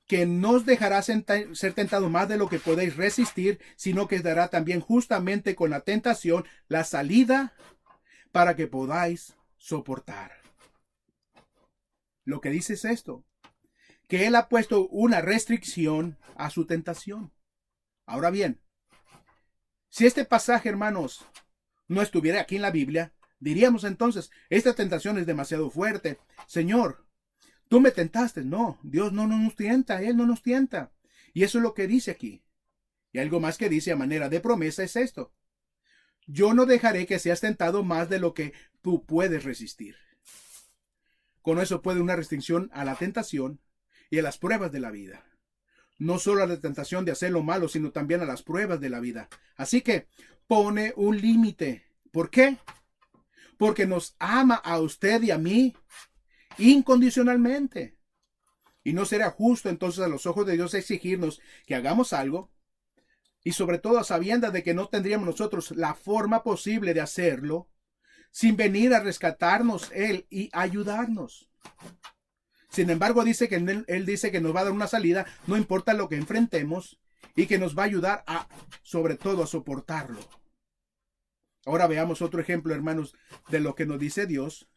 [SPEAKER 1] que no os dejará ser tentado más de lo que podéis resistir, sino que dará también justamente con la tentación la salida para que podáis soportar. Lo que dice es esto, que Él ha puesto una restricción a su tentación. Ahora bien, si este pasaje, hermanos, no estuviera aquí en la Biblia, diríamos entonces, esta tentación es demasiado fuerte. Señor, tú me tentaste. No, Dios no nos tienta, Él no nos tienta. Y eso es lo que dice aquí. Y algo más que dice a manera de promesa es esto. Yo no dejaré que seas tentado más de lo que tú puedes resistir. Con eso puede una restricción a la tentación y a las pruebas de la vida. No solo a la tentación de hacer lo malo, sino también a las pruebas de la vida. Así que pone un límite. ¿Por qué? Porque nos ama a usted y a mí incondicionalmente. Y no será justo entonces a los ojos de Dios exigirnos que hagamos algo, y sobre todo sabiendo de que no tendríamos nosotros la forma posible de hacerlo, sin venir a rescatarnos Él y ayudarnos. Sin embargo, dice que Él dice que nos va a dar una salida, no importa lo que enfrentemos, y que nos va a ayudar sobre todo a soportarlo. Ahora veamos otro ejemplo, hermanos, de lo que nos dice Dios,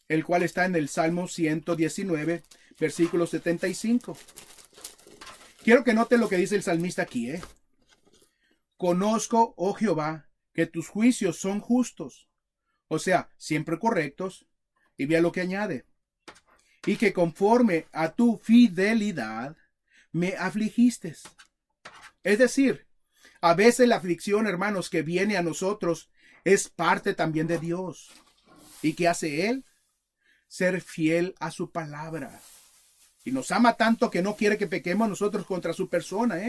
[SPEAKER 1] el cual está en el Salmo 119, versículo 75. Quiero que noten lo que dice el salmista aquí, Conozco, oh Jehová, que tus juicios son justos, o sea, siempre correctos, y vea lo que añade, y que conforme a tu fidelidad me afligiste. Es decir, a veces la aflicción, hermanos, que viene a nosotros es parte también de Dios. ¿Y qué hace Él? Ser fiel a su palabra. Y nos ama tanto que no quiere que pequemos nosotros contra su persona,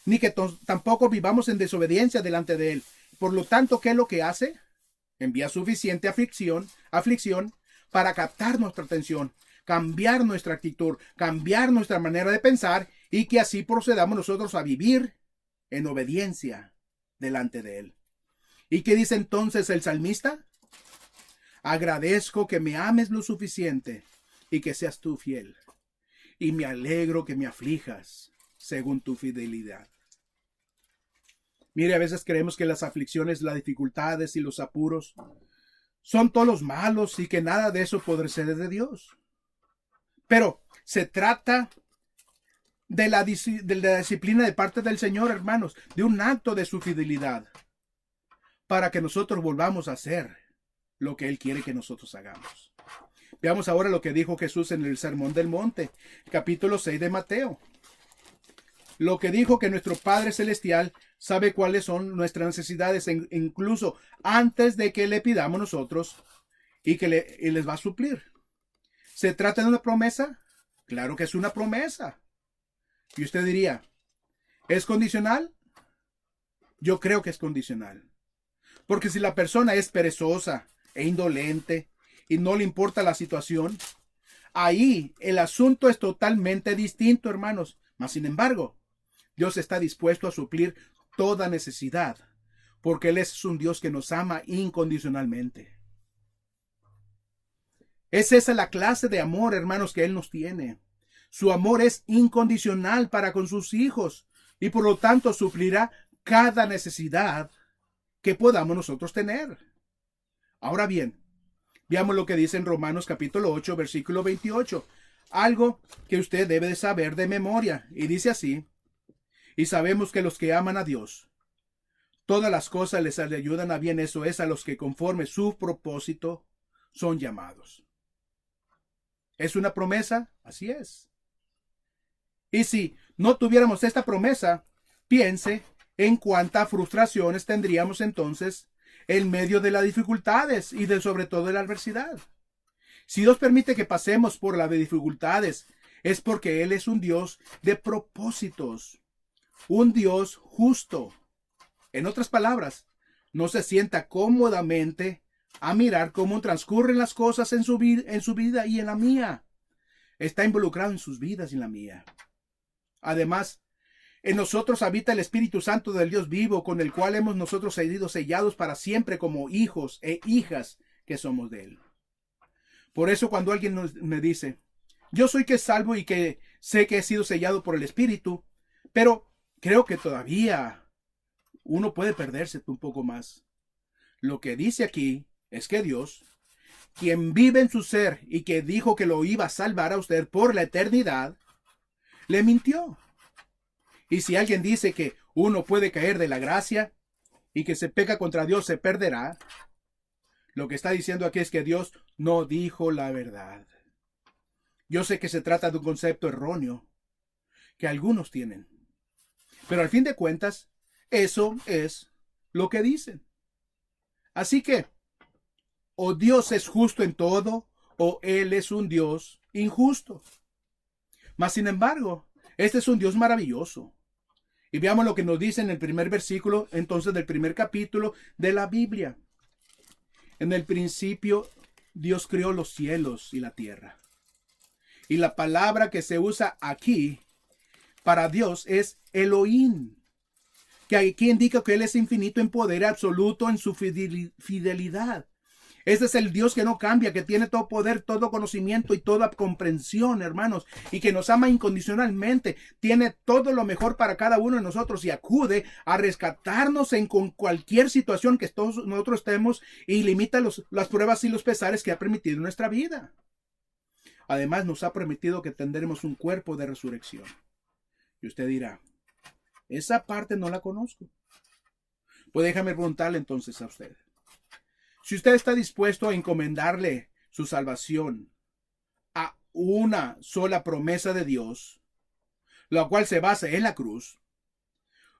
[SPEAKER 1] ni que tampoco vivamos en desobediencia delante de Él. Por lo tanto, ¿qué es lo que hace? Envía suficiente aflicción para captar nuestra atención, cambiar nuestra actitud, cambiar nuestra manera de pensar, y que así procedamos nosotros a vivir en obediencia delante de Él. ¿Y qué dice entonces el salmista? Agradezco que me ames lo suficiente y que seas tú fiel, y me alegro que me aflijas según tu fidelidad. Mire, a veces creemos que las aflicciones, las dificultades y los apuros son todos malos y que nada de eso podrá ser de Dios. Pero se trata de la disciplina de parte del Señor, hermanos, de un acto de su fidelidad, para que nosotros volvamos a hacer lo que Él quiere que nosotros hagamos. Veamos ahora lo que dijo Jesús en el Sermón del Monte, capítulo 6 de Mateo. Lo que dijo que nuestro Padre Celestial sabe cuáles son nuestras necesidades, incluso antes de que le pidamos nosotros, y les va a suplir. ¿Se trata de una promesa? Claro que es una promesa. Y usted diría, ¿es condicional? Yo creo que es condicional. Porque si la persona es perezosa e indolente y no le importa la situación, ahí el asunto es totalmente distinto, hermanos. Mas, sin embargo, Dios está dispuesto a suplir toda necesidad, porque Él es un Dios que nos ama incondicionalmente. Es esa la clase de amor, hermanos, que Él nos tiene. Su amor es incondicional para con sus hijos y por lo tanto suplirá cada necesidad que podamos nosotros tener. Ahora bien, veamos lo que dice en Romanos capítulo 8, versículo 28. Algo que usted debe de saber de memoria. Y dice así: y sabemos que los que aman a Dios, todas las cosas les ayudan a bien. Eso es, a los que conforme su propósito son llamados. ¿Es una promesa? Así es. Y si no tuviéramos esta promesa, piense en cuántas frustraciones tendríamos entonces en medio de las dificultades y sobre todo de la adversidad. Si Dios permite que pasemos por las dificultades, es porque Él es un Dios de propósitos, un Dios justo. En otras palabras, no se sienta cómodamente a mirar cómo transcurren las cosas en su vida y en la mía. Está involucrado en sus vidas y en la mía. Además, en nosotros habita el Espíritu Santo del Dios vivo, con el cual hemos nosotros sido sellados para siempre como hijos e hijas que somos de Él. Por eso cuando alguien me dice, yo soy que salvo y que sé que he sido sellado por el Espíritu, pero creo que todavía uno puede perderse un poco más. Lo que dice aquí es que Dios, quien vive en su ser y que dijo que lo iba a salvar a usted por la eternidad, le mintió. Y si alguien dice que uno puede caer de la gracia y que se peca contra Dios se perderá, lo que está diciendo aquí es que Dios no dijo la verdad. Yo sé que se trata de un concepto erróneo que algunos tienen, pero al fin de cuentas, eso es lo que dicen. Así que, o Dios es justo en todo, o Él es un Dios injusto. Mas, sin embargo, este es un Dios maravilloso. Y veamos lo que nos dice en el primer versículo, entonces, del primer capítulo de la Biblia. En el principio, Dios creó los cielos y la tierra. Y la palabra que se usa aquí para Dios es Elohim, que aquí indica que Él es infinito en poder, absoluto en su fidelidad. Este es el Dios que no cambia, que tiene todo poder, todo conocimiento y toda comprensión, hermanos, y que nos ama incondicionalmente. Tiene todo lo mejor para cada uno de nosotros y acude a rescatarnos con cualquier situación que todos nosotros estemos y limita las pruebas y los pesares que ha permitido en nuestra vida. Además, nos ha permitido que tendremos un cuerpo de resurrección. Y usted dirá, esa parte no la conozco. Pues déjame preguntarle entonces a usted. Si usted está dispuesto a encomendarle su salvación a una sola promesa de Dios, la cual se basa en la cruz,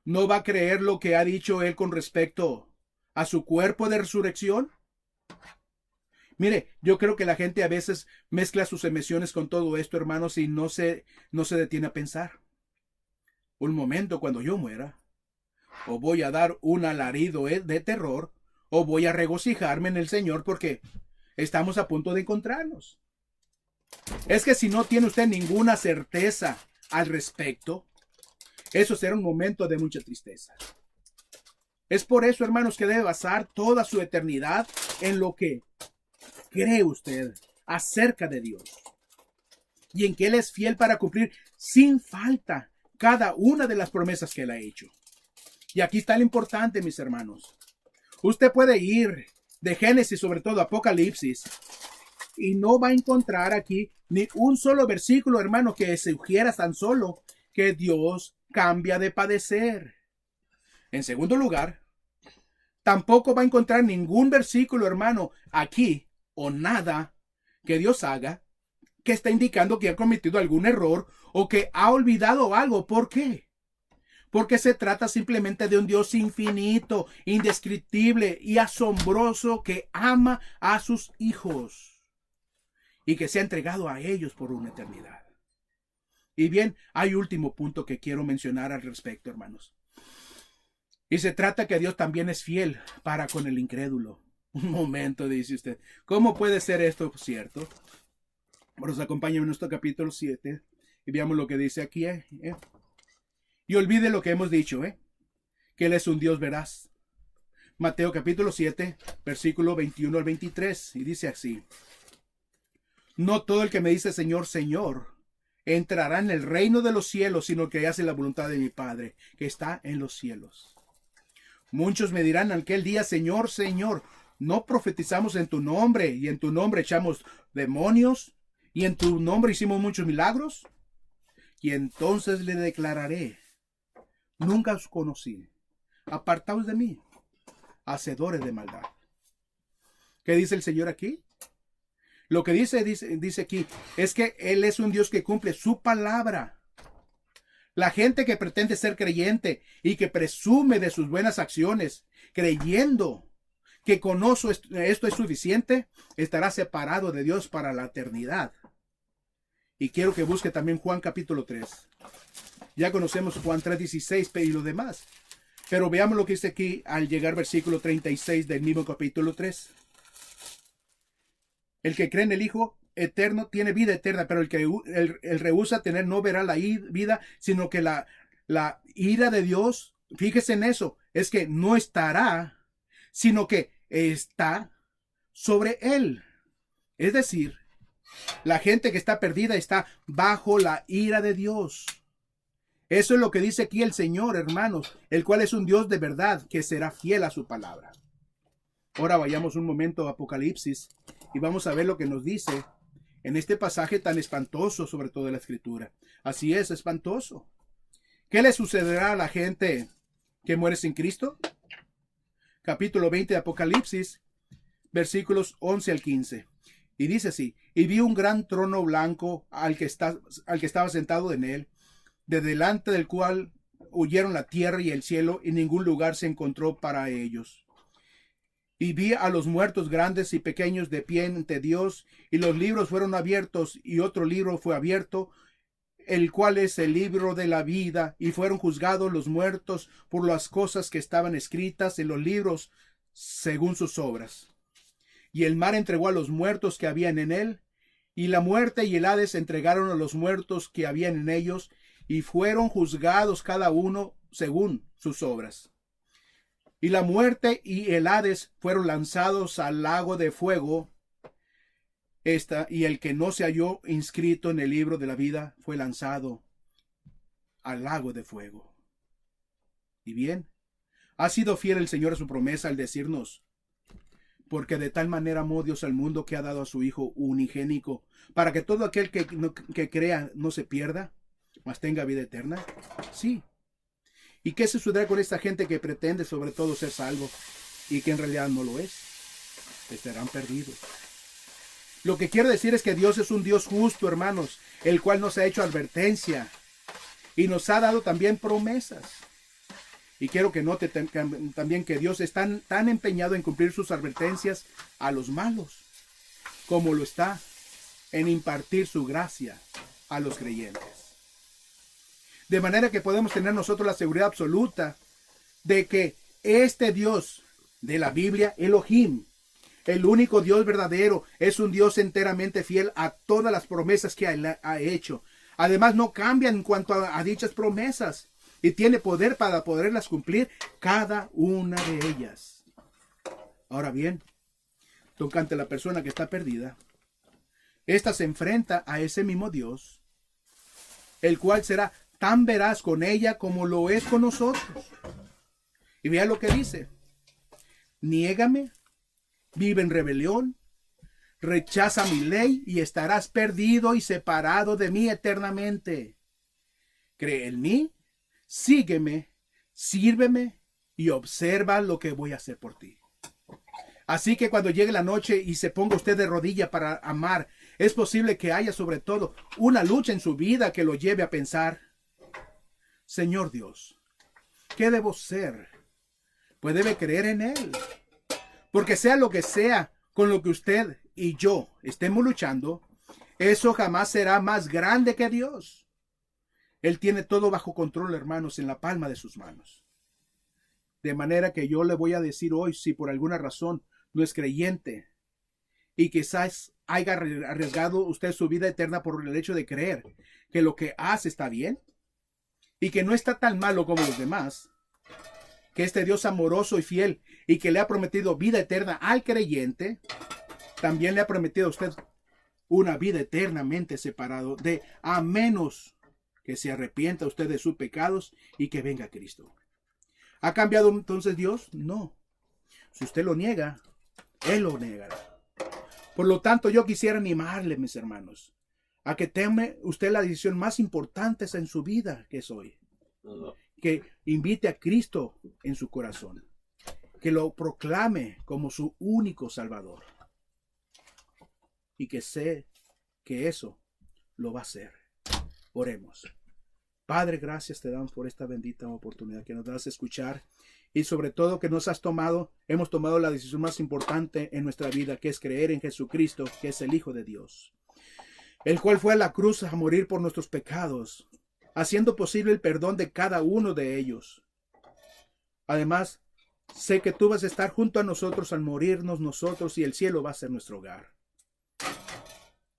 [SPEAKER 1] ¿no va a creer lo que ha dicho Él con respecto a su cuerpo de resurrección? Mire, yo creo que la gente a veces mezcla sus emociones con todo esto, hermanos, y no se detiene a pensar. Un momento, cuando yo muera, o voy a dar un alarido de terror, o voy a regocijarme en el Señor porque estamos a punto de encontrarnos. Es que si no tiene usted ninguna certeza al respecto, eso será un momento de mucha tristeza. Es por eso, hermanos, que debe basar toda su eternidad en lo que cree usted acerca de Dios y en que Él es fiel para cumplir sin falta cada una de las promesas que Él ha hecho. Y aquí está lo importante, mis hermanos. Usted puede ir de Génesis, sobre todo Apocalipsis, y no va a encontrar aquí ni un solo versículo, hermano, que sugiera tan solo que Dios cambia de padecer. En segundo lugar, tampoco va a encontrar ningún versículo, hermano, aquí o nada que Dios haga que está indicando que ha cometido algún error o que ha olvidado algo. ¿Por qué? porque se trata simplemente de un Dios infinito, indescriptible y asombroso que ama a sus hijos y que se ha entregado a ellos por una eternidad. Y bien, hay último punto que quiero mencionar al respecto, hermanos. Y se trata que Dios también es fiel para con el incrédulo. Un momento, dice usted. ¿Cómo puede ser esto cierto? Nos acompaña en nuestro capítulo 7 y veamos lo que dice aquí. Y olvide lo que hemos dicho, que Él es un Dios veraz. Mateo capítulo 7, versículo 21 al 23. Y dice así. No todo el que me dice Señor, Señor, entrará en el reino de los cielos, sino el que hace la voluntad de mi Padre, que está en los cielos. Muchos me dirán en aquel día, Señor, Señor, ¿no profetizamos en tu nombre y en tu nombre echamos demonios y en tu nombre hicimos muchos milagros? Y entonces le declararé, nunca os conocí, apartaos de mí, hacedores de maldad. ¿Qué dice el Señor aquí? Lo que dice aquí es que Él es un Dios que cumple su palabra. La gente que pretende ser creyente y que presume de sus buenas acciones, creyendo que con esto es suficiente, estará separado de Dios para la eternidad. Y quiero que busque también Juan capítulo 3. Ya conocemos Juan 3:16 y lo demás. Pero veamos lo que dice aquí al llegar versículo 36 del mismo capítulo 3. El que cree en el Hijo eterno tiene vida eterna, pero el que rehúsa tener no verá la vida, sino que la ira de Dios, fíjese en eso, es que no estará, sino que está sobre él. Es decir, la gente que está perdida está bajo la ira de Dios. Eso es lo que dice aquí el Señor, hermanos, el cual es un Dios de verdad que será fiel a su palabra. Ahora vayamos un momento a Apocalipsis y vamos a ver lo que nos dice en este pasaje tan espantoso sobre toda la Escritura. Así es, espantoso. ¿Qué le sucederá a la gente que muere sin Cristo? Capítulo 20 de Apocalipsis, versículos 11 al 15. Y dice así, y vi un gran trono blanco al que estaba sentado en él, de delante del cual huyeron la tierra y el cielo, y ningún lugar se encontró para ellos. Y vi a los muertos grandes y pequeños de pie ante Dios, y los libros fueron abiertos, y otro libro fue abierto, el cual es el libro de la vida, y fueron juzgados los muertos por las cosas que estaban escritas en los libros según sus obras. Y el mar entregó a los muertos que habían en él, y la muerte y el Hades entregaron a los muertos que habían en ellos, y fueron juzgados cada uno según sus obras. Y la muerte y el Hades fueron lanzados al lago de fuego. Y el que no se halló inscrito en el libro de la vida fue lanzado al lago de fuego. Y bien, ha sido fiel el Señor a su promesa al decirnos, porque de tal manera amó Dios al mundo que ha dado a su Hijo unigénico, para que todo aquel que crea no se pierda, mas tenga vida eterna. Sí. ¿Y qué sucederá con esta gente que pretende sobre todo ser salvo y que en realidad no lo es? Estarán perdidos. Lo que quiero decir es que Dios es un Dios justo, hermanos, el cual nos ha hecho advertencia y nos ha dado también promesas. Y quiero que note también que Dios es tan empeñado en cumplir sus advertencias a los malos, como lo está en impartir su gracia a los creyentes. De manera que podemos tener nosotros la seguridad absoluta de que este Dios de la Biblia, Elohim, el único Dios verdadero, es un Dios enteramente fiel a todas las promesas que Él ha hecho. Además, no cambia en cuanto a dichas promesas y tiene poder para poderlas cumplir cada una de ellas. Ahora bien, tocante a la persona que está perdida, esta se enfrenta a ese mismo Dios, el cual será tan veraz con ella como lo es con nosotros. Y vea lo que dice. Niégame, vive en rebelión, rechaza mi ley y estarás perdido y separado de mí eternamente. Cree en mí, sígueme, sírveme y observa lo que voy a hacer por ti. Así que cuando llegue la noche y se ponga usted de rodilla para amar, es posible que haya sobre todo una lucha en su vida que lo lleve a pensar, Señor Dios, ¿Qué debo ser? Pues debe creer en Él. Porque sea lo que sea con lo que usted y yo estemos luchando, eso jamás será más grande que Dios. Él tiene todo bajo control, hermanos, en la palma de sus manos. De manera que yo le voy a decir hoy, si por alguna razón no es creyente y quizás haya arriesgado usted su vida eterna por el hecho de creer que lo que hace está bien y que no está tan malo como los demás, que este Dios amoroso y fiel y que le ha prometido vida eterna al creyente, también le ha prometido a usted una vida eternamente separado de, a menos que se arrepienta usted de sus pecados y que venga Cristo. ¿Ha cambiado entonces Dios? No. Si usted lo niega, Él lo negará. Por lo tanto, yo quisiera animarle, mis hermanos, a que tome usted la decisión más importante en su vida, que es hoy. Que invite a Cristo en su corazón. Que lo proclame como su único Salvador. Y que sé que eso lo va a hacer. Oremos. Padre, gracias te damos por esta bendita oportunidad que nos das de escuchar y sobre todo que hemos tomado la decisión más importante en nuestra vida, que es creer en Jesucristo, que es el Hijo de Dios, el cual fue a la cruz a morir por nuestros pecados, haciendo posible el perdón de cada uno de ellos. Además, sé que tú vas a estar junto a nosotros al morirnos nosotros y el cielo va a ser nuestro hogar.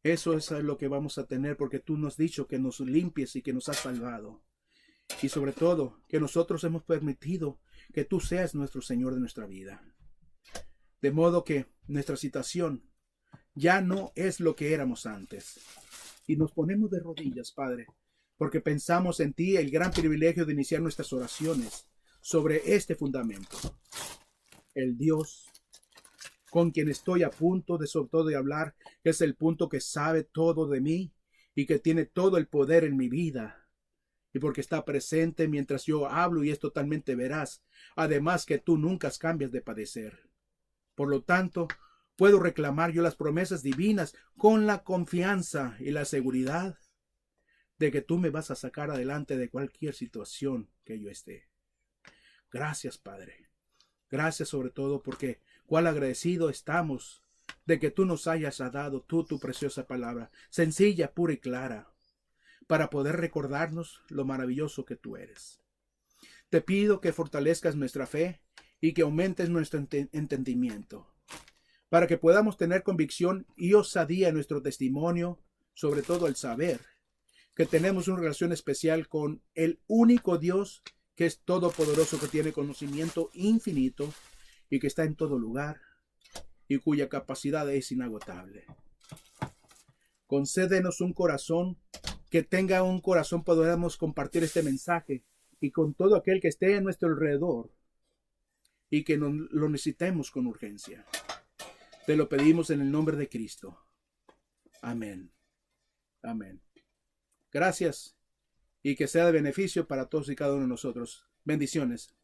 [SPEAKER 1] Eso es lo que vamos a tener porque tú nos has dicho que nos limpies y que nos has salvado. Y sobre todo, que nosotros hemos permitido que tú seas nuestro Señor de nuestra vida. De modo que nuestra situación ya no es lo que éramos antes. Y nos ponemos de rodillas, Padre, porque pensamos en ti el gran privilegio de iniciar nuestras oraciones sobre este fundamento. El Dios con quien estoy a punto de sobre todo de hablar, que es el punto que sabe todo de mí y que tiene todo el poder en mi vida. Y porque está presente mientras yo hablo y es totalmente veraz. Además que tú nunca cambias de padecer. Por lo tanto, puedo reclamar yo las promesas divinas con la confianza y la seguridad de que tú me vas a sacar adelante de cualquier situación que yo esté. Gracias, Padre. Gracias sobre todo porque cuál agradecido estamos de que tú nos hayas dado tu preciosa palabra, sencilla, pura y clara, para poder recordarnos lo maravilloso que tú eres. Te pido que fortalezcas nuestra fe y que aumentes nuestro entendimiento, para que podamos tener convicción y osadía en nuestro testimonio, sobre todo el saber que tenemos una relación especial con el único Dios que es todopoderoso, que tiene conocimiento infinito y que está en todo lugar y cuya capacidad es inagotable. Concédenos un corazón que tenga un corazón, podamos compartir este mensaje y con todo aquel que esté a nuestro alrededor y que lo necesitemos con urgencia. Te lo pedimos en el nombre de Cristo. Amén. Amén. Gracias y que sea de beneficio para todos y cada uno de nosotros. Bendiciones.